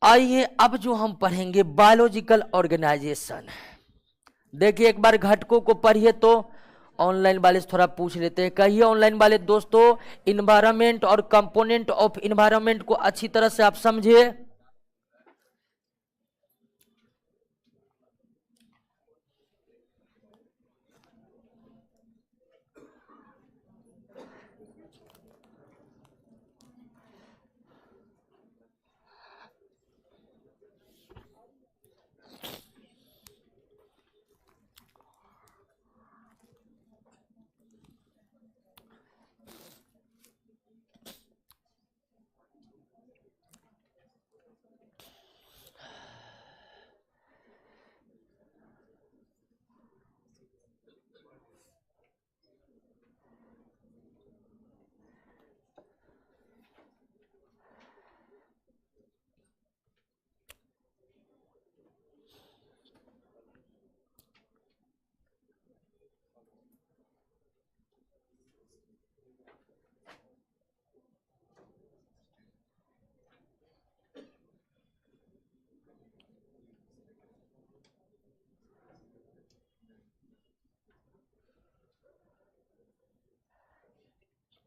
आइए अब जो हम पढ़ेंगे बायोलॉजिकल ऑर्गेनाइजेशन। देखिए एक बार घटकों को पढ़िए तो ऑनलाइन वाले थोड़ा पूछ लेते हैं। कहिए ऑनलाइन वाले दोस्तों, इन्वायरमेंट और कंपोनेंट ऑफ इन्वायरमेंट को अच्छी तरह से आप समझिए।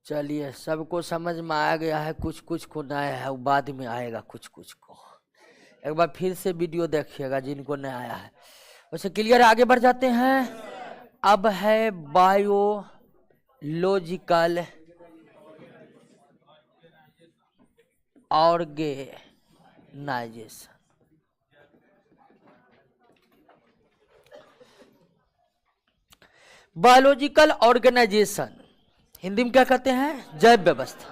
चलिए सबको समझ में आ गया है। कुछ कुछ को नया है, वो बाद में आएगा कुछ कुछ को। एक बार फिर से वीडियो देखिएगा जिनको नहीं आया है। वैसे क्लियर, आगे बढ़ जाते हैं। अब है biological organization. Biological organization Hindi में क्या कहते हैं? जैव व्यवस्था।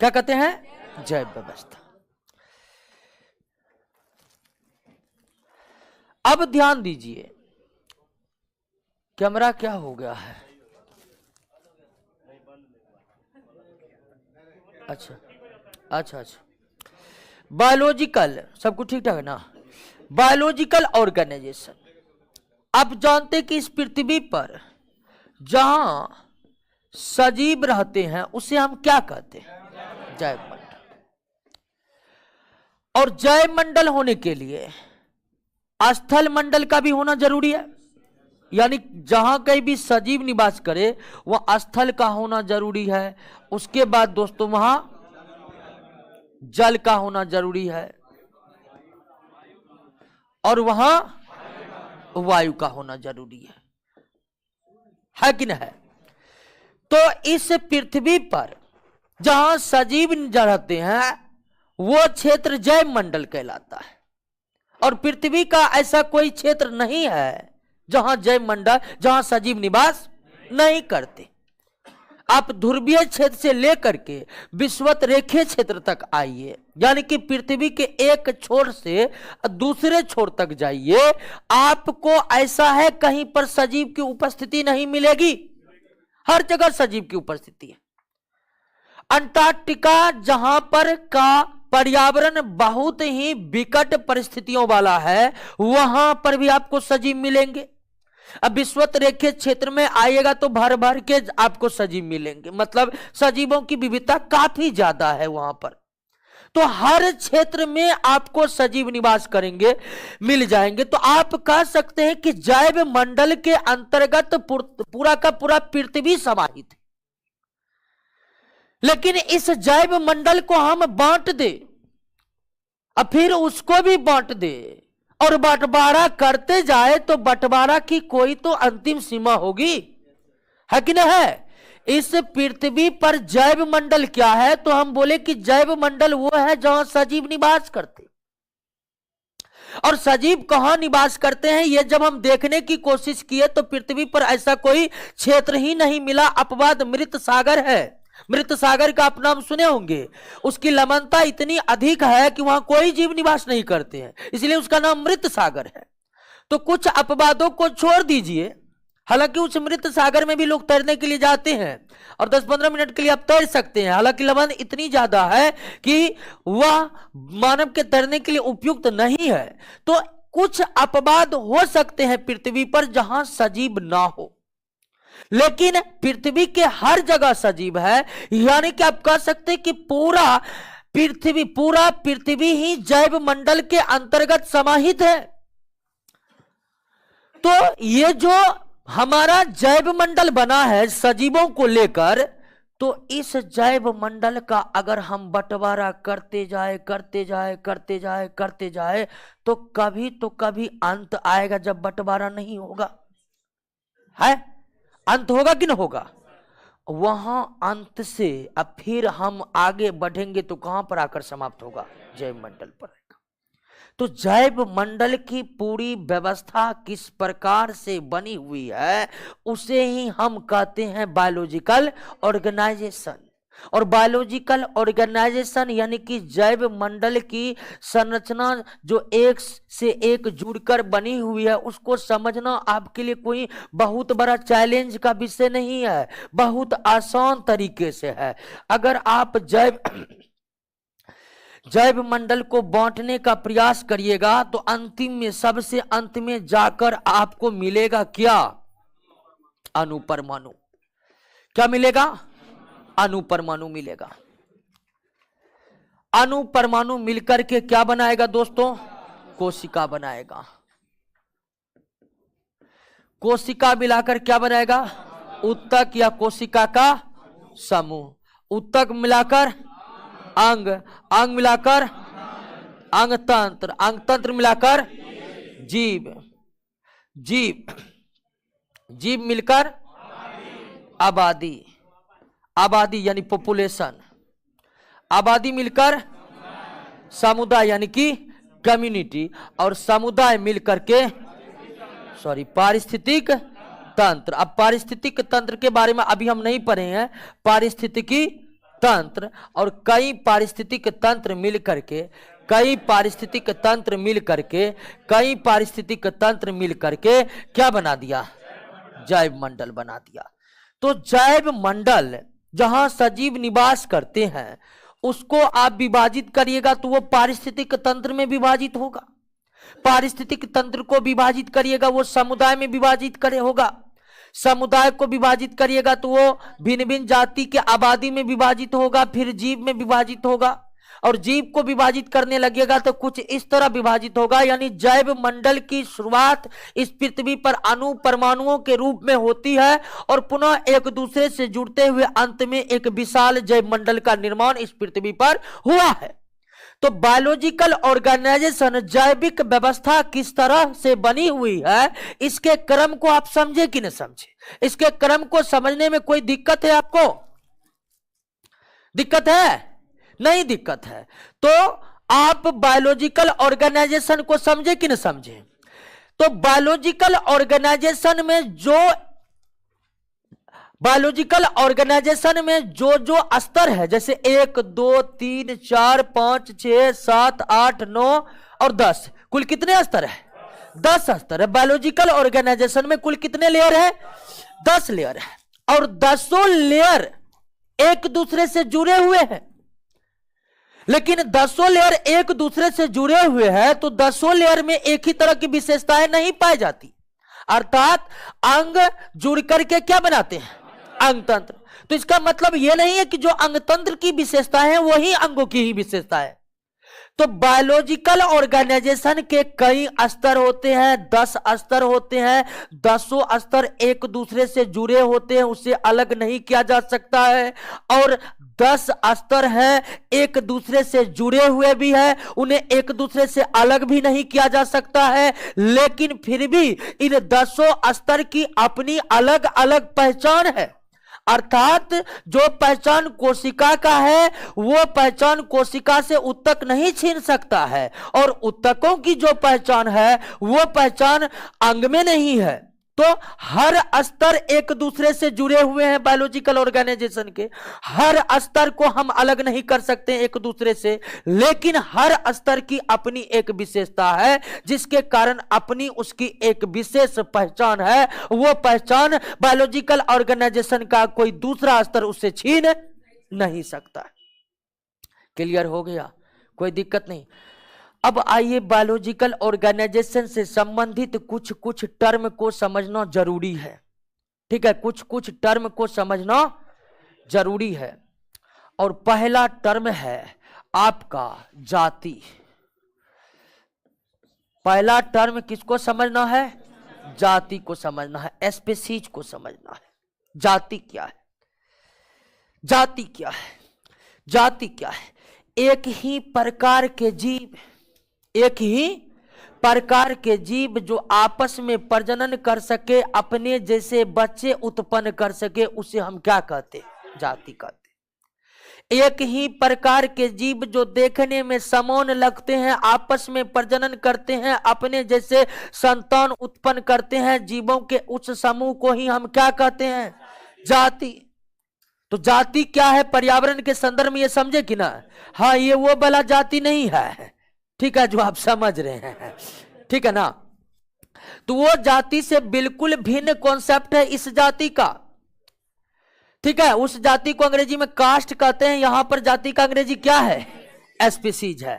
क्या कहते हैं? जैव व्यवस्था। अब ध्यान दीजिए, कैमरा क्या हो गया है? अच्छा अच्छा अच्छा। बायोलॉजिकल, सब कुछ ठीक ठाक है ना? Biological organization. आप जानते कि इस पृथ्वी पर जहां सजीव रहते हैं उसे हम क्या कहते हैं? जैव मंडल। और जैव मंडल होने के लिए स्थल मंडल का भी होना जरूरी है। यानी जहां कहीं भी सजीव निवास करे वह स्थल का होना जरूरी है। उसके बाद दोस्तों वहां जल का होना जरूरी है और वहां वायु का होना जरूरी है कि नहीं है? तो इस पृथ्वी पर जहां सजीव रहते हैं वो क्षेत्र जैव मंडल कहलाता है। और पृथ्वी का ऐसा कोई क्षेत्र नहीं है जहां जैव मंडल, जहां सजीव निवास नहीं करते। आप ध्रुवीय क्षेत्र से लेकर के विषुवत रेखीय क्षेत्र तक आइए, यानी कि पृथ्वी के एक छोर से दूसरे छोर तक जाइए। आपको ऐसा है कहीं पर सजीव की उपस्थिति नहीं मिलेगी, हर जगह सजीव की उपस्थिति है। अंटार्कटिका जहां पर का पर्यावरण बहुत ही विकट परिस्थितियों वाला है, वहां पर भी आपको सजीव मिलेंगे। अब विषुवत रेखीय क्षेत्र में आइएगा तो भर भर के आपको सजीव मिलेंगे, मतलब सजीवों की विविधता काफी ज्यादा है वहां पर। तो हर क्षेत्र में आपको सजीव निवास करेंगे, मिल जाएंगे। तो आप कह सकते हैं कि जैव मंडल के अंतर्गत पूरा का पूरा पृथ्वी समाहित है। लेकिन इस जैव मंडल को हम बांट दे और फिर उसको भी बांट दे और बंटवारा करते जाए तो बंटवारा की कोई तो अंतिम सीमा होगी, है कि नहीं है? इस पृथ्वी पर जैव मंडल क्या है? तो हम बोले कि जैव मंडल वो है जहां सजीव निवास करते। और सजीव कहां निवास करते हैं ये जब हम देखने की कोशिश किए तो पृथ्वी पर ऐसा कोई क्षेत्र ही नहीं मिला। अपवाद मृत सागर है। मृत सागर का आप नाम सुने होंगे। उसकी लवणता इतनी अधिक है कि वहां कोई जीव निवास नहीं करते हैं, इसलिए उसका नाम मृत सागर है। तो कुछ अपवादों को छोड़ दीजिए, हालांकि उस मृत सागर में भी लोग तैरने के लिए जाते हैं और 10-15 मिनट के लिए आप तैर सकते हैं। हालांकि लवण इतनी ज्यादा है कि वह मानव के तैरने के लिए उपयुक्त नहीं है। तो कुछ अपवाद हो सकते हैं पृथ्वी पर जहां सजीव ना हो, लेकिन पृथ्वी के हर जगह सजीव है। यानी कि आप कह सकते हैं कि पूरा पृथ्वी ही जैव मंडल के अंतर्गत समाहित है। तो ये जो हमारा जैव मंडल बना है सजीवों को लेकर, तो इस जैव मंडल का अगर हम बंटवारा करते जाए तो कभी अंत आएगा जब बंटवारा नहीं होगा। है अंत होगा कि ना होगा? वहां अंत से अब फिर हम आगे बढ़ेंगे तो कहां पर आकर समाप्त होगा? जैव मंडल पर। तो जैव मंडल की पूरी व्यवस्था किस प्रकार से बनी हुई है उसे ही हम कहते हैं बायोलॉजिकल ऑर्गेनाइजेशन। और बायोलॉजिकल ऑर्गेनाइजेशन यानी कि जैव मंडल की संरचना जो एक से एक जुड़कर बनी हुई है, उसको समझना आपके लिए कोई बहुत बड़ा चैलेंज का विषय नहीं है, बहुत आसान तरीके से है। अगर आप जैव मंडल को बांटने का प्रयास करिएगा तो अंतिम में, सबसे अंत में जाकर आपको मिलेगा क्या? अणुपरमाणु। क्या मिलेगा? अणुपरमाणु मिलेगा। अणुपरमाणु मिलकर के क्या बनाएगा दोस्तों? कोशिका बनाएगा। कोशिका मिलाकर क्या बनाएगा? उत्तक या कोशिका का समूह। उत्तक मिलाकर अंग, अंग मिलाकर अंग तंत्र, अंग तंत्र मिलाकर जीव, जीव मिलकर आबादी, आबादी यानी पॉपुलेशन, आबादी मिलकर समुदाय यानी कि कम्युनिटी, और समुदाय मिलकर के पारिस्थितिक तंत्र। अब पारिस्थितिक तंत्र के बारे में अभी हम नहीं पढ़े हैं। पारिस्थितिकी तंत्र और कई पारिस्थितिक तंत्र मिल करके क्या बना दिया? जैव मंडल बना दिया। तो जैव मंडल जहां सजीव निवास करते हैं उसको आप विभाजित करिएगा तो वो पारिस्थितिक तंत्र में विभाजित होगा। पारिस्थितिक तंत्र को विभाजित करिएगा वो समुदाय में विभाजित होगा। समुदाय को विभाजित करिएगा तो वो भिन्न भिन्न जाति के आबादी में विभाजित होगा, फिर जीव में विभाजित होगा, और जीव को विभाजित करने लगेगा तो कुछ इस तरह विभाजित होगा। यानी जैव मंडल की शुरुआत इस पृथ्वी पर अणु परमाणुओं के रूप में होती है और पुनः एक दूसरे से जुड़ते हुए अंत में एक विशाल जैव मंडल का निर्माण इस पृथ्वी पर हुआ है। तो बायोलॉजिकल ऑर्गेनाइजेशन, जैविक व्यवस्था किस तरह से बनी हुई है, इसके क्रम को आप समझे कि नहीं समझे? इसके क्रम को समझने में कोई दिक्कत है आपको? दिक्कत है? नहीं दिक्कत है। तो आप बायोलॉजिकल ऑर्गेनाइजेशन को समझे कि नहीं समझे? तो बायोलॉजिकल ऑर्गेनाइजेशन में जो बायोलॉजिकल ऑर्गेनाइजेशन में जो जो स्तर है, जैसे 1 2 3 4 5 6 7 8 9 और 10, कुल कितने स्तर है? 10 स्तर है। बायोलॉजिकल ऑर्गेनाइजेशन में कुल कितने लेयर है? 10 लेयर है। और 10 लेयर एक दूसरे से जुड़े हुए हैं। लेकिन 10 लेयर एक दूसरे से जुड़े हुए हैं तो 10 लेयर में एक ही तरह की विशेषताएं नहीं पाई जाती। अर्थात अंग जुड़ करके क्या बनाते हैं? अंग तंत्र। तो इसका मतलब यह नहीं है कि जो अंग तंत्र की विशेषता है वही अंगों की ही विशेषता है। तो बायोलॉजिकल ऑर्गेनाइजेशन के कई स्तर होते हैं, 10 स्तर होते हैं। 10 स्तर एक दूसरे से जुड़े होते हैं, उसे अलग नहीं किया जा सकता है। और 10 स्तर हैं, एक दूसरे से जुड़े हुए भी है, उन्हें एक दूसरे से अलग भी नहीं किया जा सकता है। लेकिन फिर भी इन 10 स्तर की अपनी अलग अलग पहचान है। अर्थात जो पहचान कोशिका का है वो पहचान कोशिका से ऊतक नहीं छीन सकता है, और ऊतकों की जो पहचान है वो पहचान अंग में नहीं है। तो हर स्तर एक दूसरे से जुड़े हुए हैं बायोलॉजिकल ऑर्गेनाइजेशन के। हर स्तर को हम अलग नहीं कर सकते एक दूसरे से, लेकिन हर स्तर की अपनी एक विशेषता है, जिसके कारण अपनी उसकी एक विशेष पहचान है। वो पहचान बायोलॉजिकल ऑर्गेनाइजेशन का कोई दूसरा स्तर उससे छीन नहीं सकता। क्लियर हो गया? कोई दिक्कत नहीं। अब आइए बायोलॉजिकल ऑर्गेनाइजेशन से संबंधित कुछ कुछ टर्म को समझना जरूरी है। ठीक है, कुछ कुछ टर्म को समझना जरूरी है। और पहला टर्म है आपका जाति। पहला टर्म किसको समझना है? जाति को समझना है, स्पीशीज को समझना है। जाति क्या है? जाति क्या है? जाति क्या है? एक ही प्रकार के जीव, एक ही प्रकार के जीव जो आपस में प्रजनन कर सके, अपने जैसे बच्चे उत्पन्न कर सके, उसे हम क्या कहते हैं? जाति कहते हैं। एक ही प्रकार के जीव जो देखने में समान लगते हैं, आपस में प्रजनन करते हैं, अपने जैसे संतान उत्पन्न करते हैं, जीवों के उस समूह को ही हम क्या कहते हैं? जाति। तो जाति क्या है पर्यावरण के संदर्भ में ये समझे कि ना? हाँ, ये वो वाला जाति नहीं है, ठीक है, जो आप समझ रहे हैं, ठीक है ना? तो वो जाति से बिल्कुल भिन्न कॉन्सेप्ट है इस जाति का। ठीक है, उस जाति को अंग्रेजी में कास्ट कहते हैं, यहां पर जाति का अंग्रेजी क्या है? स्पीशीज है।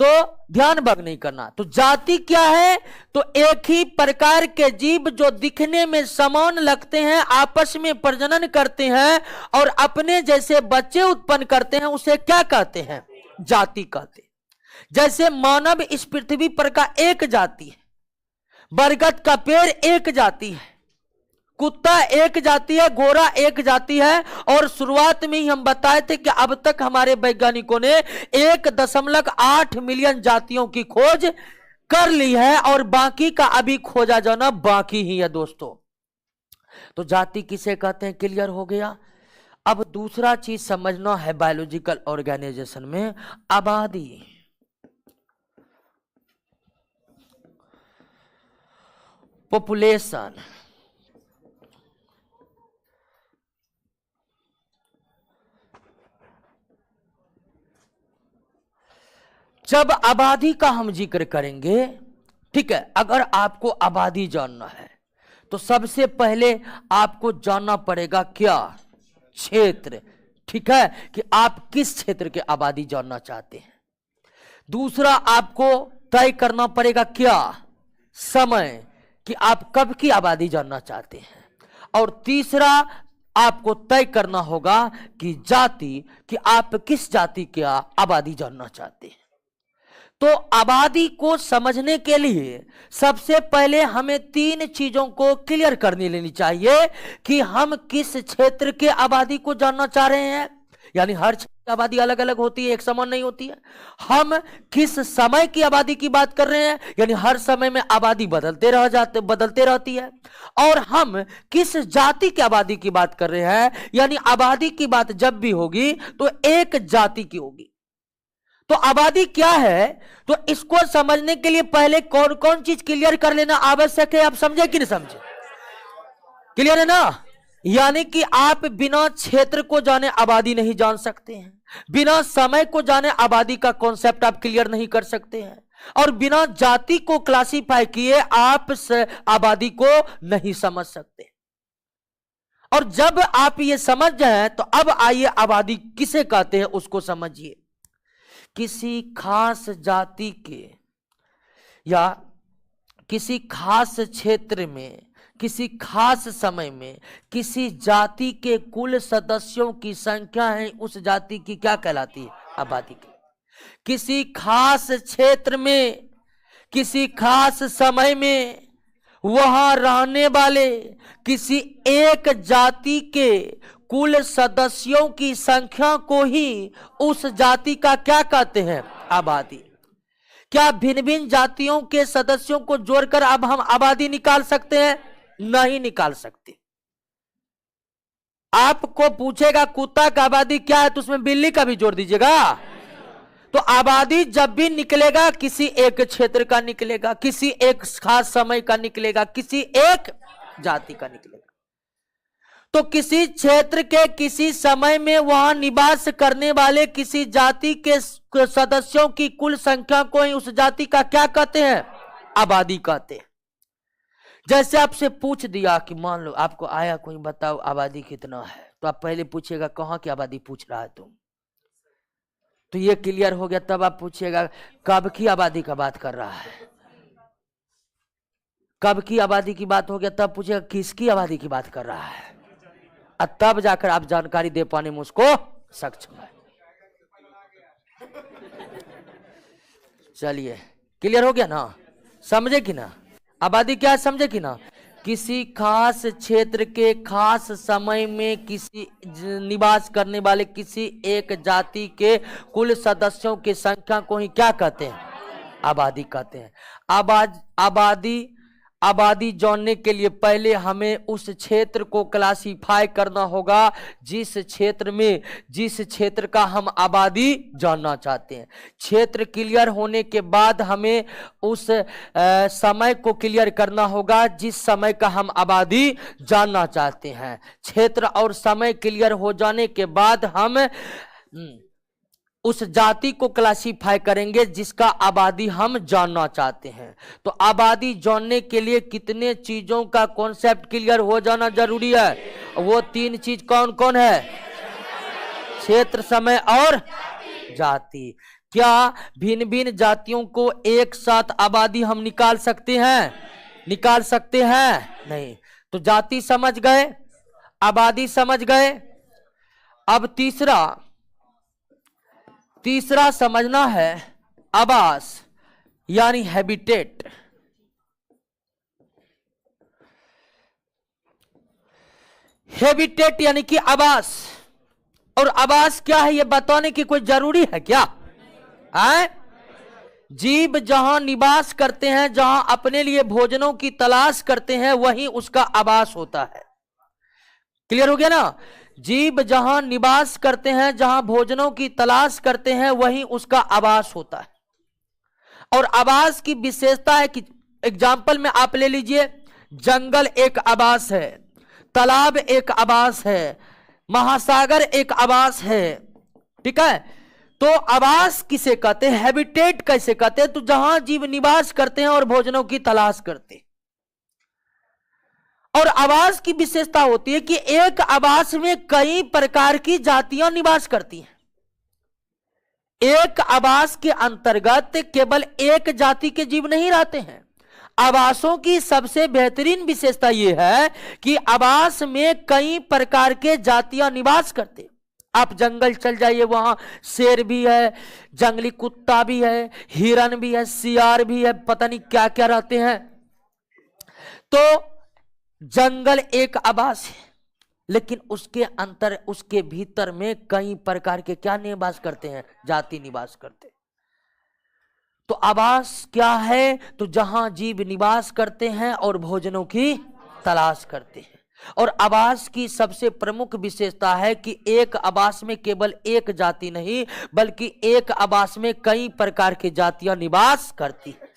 तो ध्यान भंग नहीं करना। तो जाति क्या है? तो एक ही प्रकार के जीव जो दिखने में समान लगते हैं, आपस में प्रजनन करते हैं और अपने जैसे बच्चे उत्पन्न करते हैं, उसे क्या कहते हैं? जाति कहते हैं। जैसे मानव इस पृथ्वी पर का एक जाति है, बरगद का पेड़ एक जाति है, कुत्ता एक जाति है, घोड़ा एक जाति है। और शुरुआत में ही हम बताए थे कि अब तक हमारे वैज्ञानिकों ने 1.8 मिलियन जातियों की खोज कर ली है, और बाकी का अभी खोजा जाना बाकी ही है दोस्तों। तो जाति किसे कहते हैं? क्लियर हो गया। अब दूसरा चीज समझना है बायोलॉजिकल ऑर्गेनाइजेशन में, आबादी। पॉपुलेशन। जब आबादी का हम जिक्र करेंगे, ठीक है, अगर आपको आबादी जानना है तो सबसे पहले आपको जानना पड़ेगा क्या? क्षेत्र। ठीक है, कि आप किस क्षेत्र के आबादी जानना चाहते हैं। दूसरा आपको तय करना पड़ेगा क्या? समय, कि आप कब की आबादी जानना चाहते हैं। और तीसरा आपको तय करना होगा कि जाति, कि आप किस जाति की आबादी जानना चाहते हैं। तो आबादी को समझने के लिए सबसे पहले हमें 3 चीजों को क्लियर करनी लेनी चाहिए कि हम किस क्षेत्र के आबादी को जानना चाह रहे हैं। यानी हर क्षेत्र की आबादी अलग अलग होती है, एक समान नहीं होती है। हम किस समय की आबादी की बात कर रहे हैं, यानी हर समय में आबादी बदलते रहती है। और हम किस जाति की आबादी की बात कर रहे हैं, यानी आबादी की बात जब भी होगी तो एक जाति की होगी। तो आबादी क्या है, तो इसको समझने के लिए पहले कौन कौन चीज क्लियर कर लेना आवश्यक है। आप समझे कि नहीं समझे? क्लियर है ना? यानी कि आप बिना क्षेत्र को जाने आबादी नहीं जान सकते हैं, बिना समय को जाने आबादी का कॉन्सेप्ट आप क्लियर नहीं कर सकते हैं, और बिना जाति को क्लासिफाई किए आप आबादी को नहीं समझ सकते। और जब आप ये समझ जाए तो अब आइए आबादी किसे कहते हैं उसको समझिए। किसी खास जाति के या किसी खास क्षेत्र में किसी खास समय में किसी जाति के कुल सदस्यों की संख्या है उस जाति की क्या कहलाती है? आबादी की। किसी खास क्षेत्र में किसी खास समय में वहां रहने वाले किसी एक जाति के कुल सदस्यों की संख्या को ही उस जाति का क्या कहते हैं? आबादी। क्या भिन्न भिन्न जातियों के सदस्यों को जोड़कर अब हम आबादी निकाल सकते हैं? नहीं निकाल सकते। आपको पूछेगा कुत्ता का आबादी क्या है तो उसमें बिल्ली का भी जोड़ दीजिएगा। तो आबादी जब भी निकलेगा किसी एक क्षेत्र का निकलेगा, किसी एक खास समय का निकलेगा, किसी एक जाति का निकलेगा। तो किसी क्षेत्र के किसी समय में वहां निवास करने वाले किसी जाति के सदस्यों की कुल संख्या को ही उस जाति का क्या कहते हैं? आबादी कहते हैं। जैसे आपसे पूछ दिया कि मान लो आपको आया कोई बताओ आबादी कितना है, तो आप पहले पूछिएगा कहां की आबादी पूछ रहा है तुम, तो ये क्लियर हो गया। तब आप पूछिएगा कब की आबादी का बात कर रहा है, कब की आबादी की बात हो गया तब पूछिएगा किसकी आबादी की बात कर रहा है, और तब जाकर आप जानकारी दे पाने में उसको सक्षम है। चलिए क्लियर हो गया ना, समझे कि ना? आबादी क्या है समझे कि ना? किसी खास क्षेत्र के खास समय में किसी निवास करने वाले किसी एक जाति के कुल सदस्यों की संख्या को ही क्या कहते हैं? आबादी कहते हैं। आबादी जानने के लिए पहले हमें उस क्षेत्र को क्लासिफाई करना होगा जिस क्षेत्र का हम आबादी जानना चाहते हैं। क्षेत्र क्लियर होने के बाद हमें उस समय को क्लियर करना होगा जिस समय का हम आबादी जानना चाहते हैं। क्षेत्र और समय क्लियर हो जाने के बाद हम उस जाति को क्लासिफाई करेंगे जिसका आबादी हम जानना चाहते हैं। तो आबादी जानने के लिए कितने चीजों का कॉन्सेप्ट क्लियर हो जाना जरूरी है? वो 3 चीज कौन कौन है? क्षेत्र, समय और जाति। क्या भिन्न भिन्न जातियों को एक साथ आबादी हम निकाल सकते हैं? निकाल सकते हैं? नहीं। तो जाति समझ गए, आबादी समझ गए। अब तीसरा समझना है आवास यानी हैबिटेट। हैबिटेट यानी कि आवास। और आवास क्या है ये बताने की कोई जरूरी है क्या? जीव जहां निवास करते हैं, जहां अपने लिए भोजनों की तलाश करते हैं, वहीं उसका आवास होता है। क्लियर हो गया ना? जीव जहां निवास करते हैं, जहां भोजनों की तलाश करते हैं, वहीं उसका आवास होता है। और आवास की विशेषता है कि एग्जाम्पल में आप ले लीजिए, जंगल एक आवास है, तालाब एक आवास है, महासागर एक आवास है। ठीक है? तो आवास किसे कहते हैं? हैबिटेट कैसे कहते हैं? तो जहां जीव निवास करते हैं और भोजनों की तलाश करते हैं। और आवास की विशेषता होती है कि एक आवास में कई प्रकार की जातियां निवास करती हैं। एक आवास के अंतर्गत केवल एक जाति के जीव नहीं रहते हैं। आवासों की सबसे बेहतरीन विशेषता यह है कि आवास में कई प्रकार के जातियां निवास करते हैं। आप जंगल चल जाइए, वहां शेर भी है, जंगली कुत्ता भी है, हिरन भी है, सियार भी है, पता नहीं क्या क्या रहते हैं। तो जंगल एक आवास है, लेकिन उसके भीतर में कई प्रकार के क्या निवास करते हैं? जाति निवास करते हैं। तो आवास क्या है? तो जहां जीव निवास करते हैं और भोजनों की तलाश करते हैं। और आवास की सबसे प्रमुख विशेषता है कि एक आवास में केवल एक जाति नहीं, बल्कि एक आवास में कई प्रकार की जातियां निवास करती हैं।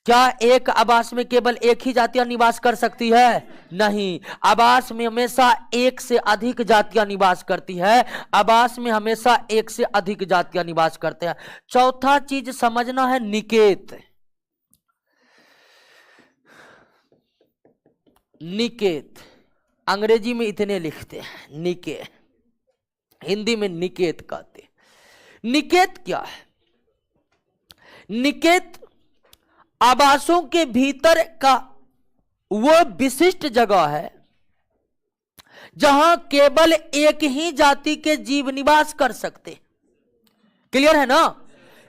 क्या एक आवास में केवल एक ही जातियां निवास कर सकती है? नहीं, आवास में हमेशा एक से अधिक जातियां निवास करती है। आवास में हमेशा एक से अधिक जातियां निवास करते हैं। चौथा चीज समझना है, निकेत। निकेत अंग्रेजी में इतने लिखते हैं निके, हिंदी में निकेत कहते हैं। निकेत क्या है? निकेत आवासों के भीतर का वो विशिष्ट जगह है जहां केवल एक ही जाति के जीव निवास कर सकते। क्लियर है ना?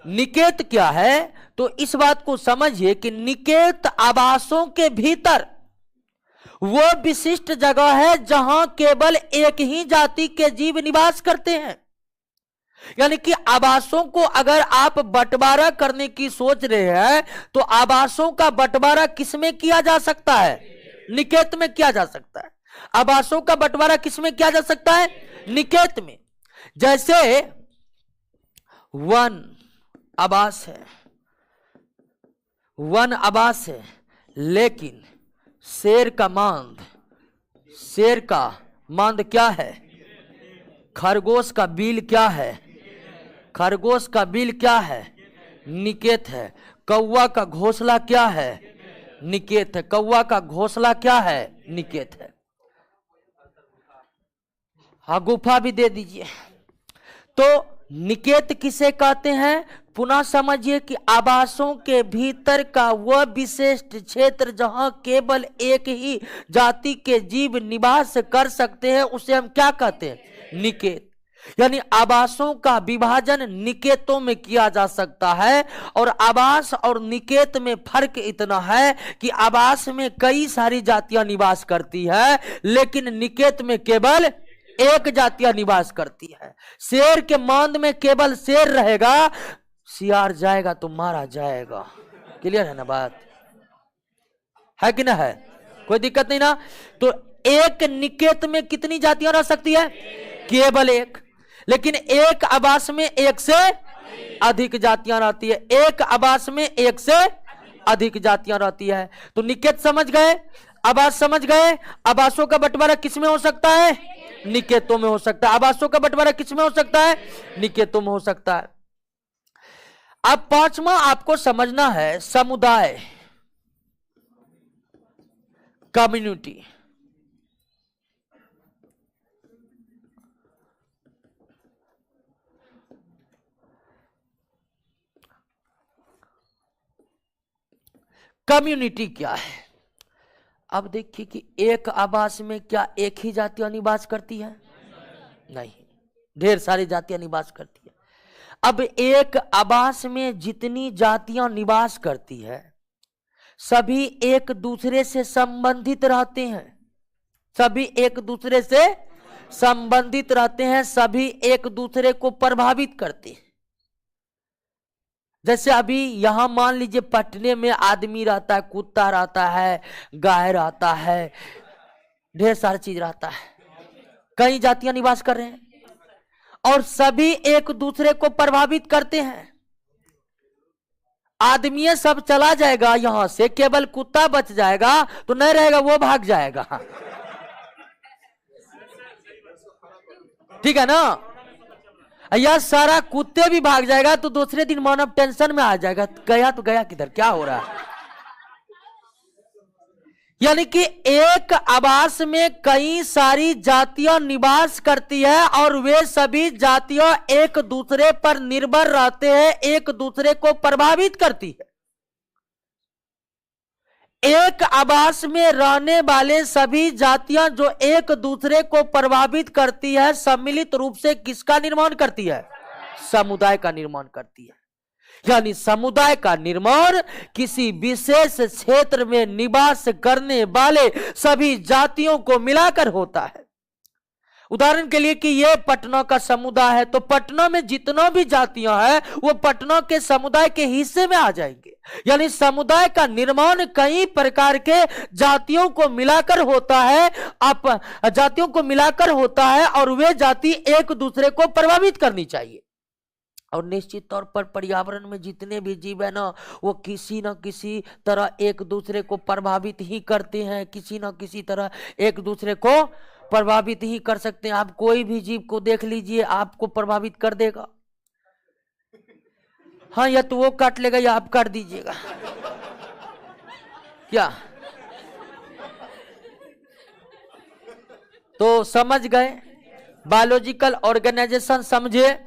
निकेत क्या है? तो इस बात को समझिए कि निकेत आवासों के भीतर वो विशिष्ट जगह है जहां केवल एक ही जाति के जीव निवास करते हैं। यानी कि आवासों को अगर आप बंटवारा करने की सोच रहे हैं तो आवासों का बंटवारा किसमें किया जा सकता है? निकेत में किया जा सकता है। आवासों का बंटवारा किसमें किया जा सकता है? निकेत में। जैसे वन आवास है, वन आवास है, लेकिन शेर का मांद क्या है? खरगोश का बिल क्या है? खरगोश का बिल क्या है? निकेत है। कौवा का घोंसला क्या है? निकेत है। कौवा का घोंसला क्या है? निकेत है। हाँ, गुफा भी दे दीजिए। तो निकेत किसे कहते हैं? पुनः समझिए कि आवासों के भीतर का वह विशिष्ट क्षेत्र जहां केवल एक ही जाति के जीव निवास कर सकते हैं उसे हम क्या कहते हैं? निकेत। यानी आवासों का विभाजन निकेतों में किया जा सकता है। और आवास और निकेत में फर्क इतना है कि आवास में कई सारी जातियां निवास करती है, लेकिन निकेत में केवल एक जातियां निवास करती है। शेर के मांद में केवल शेर रहेगा, सियार जाएगा तो मारा जाएगा। क्लियर है ना बात? है कि ना है? कोई दिक्कत नहीं ना? तो एक निकेत में कितनी जातियां रह सकती है? केवल एक। लेकिन एक आवास में एक से अधिक जातियां रहती है। एक आवास में एक से अधिक जातियां रहती है। तो निकेत समझ गए, आवास समझ गए। आवासों का बंटवारा किसमें हो सकता है? निकेतों में हो सकता है। आवासों का बंटवारा किसमें हो सकता है? निकेतों में हो सकता है। अब पांचवा आपको समझना है, समुदाय, कम्युनिटी। कम्युनिटी क्या है? अब देखिए कि एक आवास में क्या एक ही जातियां निवास करती है? नहीं, ढेर सारी जातियां निवास करती है। अब एक आवास में जितनी जातियां निवास करती है सभी एक दूसरे से संबंधित रहते हैं। सभी एक दूसरे से संबंधित रहते हैं, सभी एक दूसरे को प्रभावित करते हैं। जैसे अभी यहां मान लीजिए पटने में आदमी रहता है, कुत्ता रहता है, गाय रहता है, ढेर सारी चीज रहता है, कई जातियां निवास कर रहे हैं और सभी एक दूसरे को प्रभावित करते हैं। आदमी सब चला जाएगा यहां से, केवल कुत्ता बच जाएगा तो नहीं रहेगा, वो भाग जाएगा। ठीक है ना? या सारा कुत्ते भी भाग जाएगा तो दूसरे दिन मानव टेंशन में आ जाएगा, गया तो गया किधर, क्या हो रहा है। यानी कि एक आवास में कई सारी जातियां निवास करती है और वे सभी जातियां एक दूसरे पर निर्भर रहते हैं, एक दूसरे को प्रभावित करती है। एक आवास में रहने वाले सभी जातियां जो एक दूसरे को प्रभावित करती है, सम्मिलित रूप से किसका निर्माण करती है? समुदाय का निर्माण करती है। यानी समुदाय का निर्माण किसी विशेष क्षेत्र में निवास करने वाले सभी जातियों को मिलाकर होता है। उदाहरण के लिए कि यह पटना का समुदाय है तो पटना में जितना भी जातियां हैं वो पटना के समुदाय के हिस्से में आ जाएंगे। यानी समुदाय का निर्माण कई प्रकार के जातियों को मिलाकर होता है, जातियों को मिलाकर होता है और वे जाति एक दूसरे को प्रभावित करनी चाहिए। और निश्चित तौर पर पर्यावरण में जितने भी जीव है ना, वो किसी न किसी तरह एक दूसरे को प्रभावित ही करते हैं, किसी न किसी तरह एक दूसरे को प्रभावित ही कर सकते हैं। आप कोई भी जीव को देख लीजिए, आपको प्रभावित कर देगा। हाँ, या तो वो काट लेगा या आप काट दीजिएगा। क्या? तो समझ गए? बायोलॉजिकल ऑर्गेनाइजेशन समझे।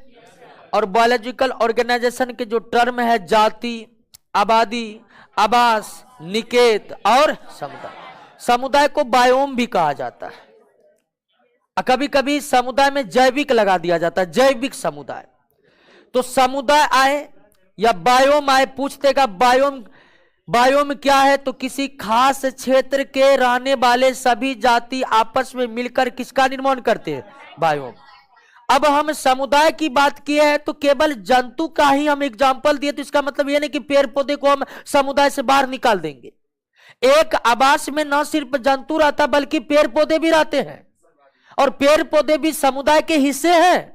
और बायोलॉजिकल ऑर्गेनाइजेशन के जो टर्म है, जाति, आबादी, आवास, निकेत और समुदाय। समुदाय को बायोम भी कहा जाता है। कभी कभी समुदाय में जैविक लगा दिया जाता है, जैविक समुदाय। तो समुदाय आए या बायोम आए, पूछते का बायोम क्या है? तो किसी खास क्षेत्र के रहने वाले सभी जाति आपस में मिलकर किसका निर्माण करते हैं? बायोम। अब हम समुदाय की बात किए हैं तो केवल जंतु का ही हम एग्जाम्पल दिए, तो इसका मतलब यह नहीं कि पेड़ पौधे को हम समुदाय से बाहर निकाल देंगे। एक आवास में न सिर्फ जंतु रहता बल्कि पेड़ पौधे भी रहते हैं, और पेड़ पौधे भी समुदाय के हिस्से हैं।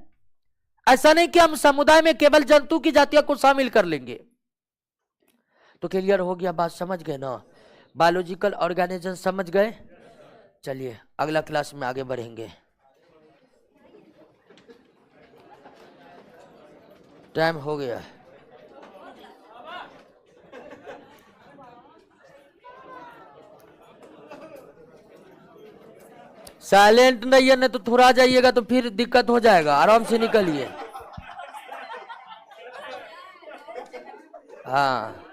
ऐसा नहीं कि हम समुदाय में केवल जंतु की जातियों को शामिल कर लेंगे। तो क्लियर हो गया बात? समझ गए ना? बायोलॉजिकल ऑर्गेनाइजेशन समझ गए? चलिए अगला क्लास में आगे बढ़ेंगे। टाइम हो गया। साइलेंट नहीं है, नहीं तो थोड़ा जाइएगा तो फिर दिक्कत हो जाएगा। आराम से निकलिए। हाँ,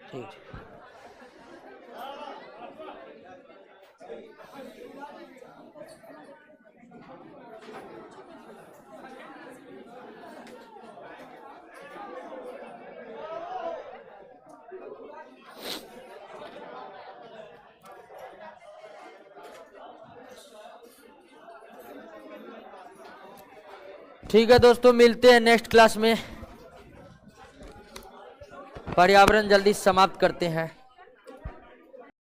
ठीक। ठीक है दोस्तों, मिलते हैं नेक्स्ट क्लास में। पर्यावरण जल्दी समाप्त करते हैं।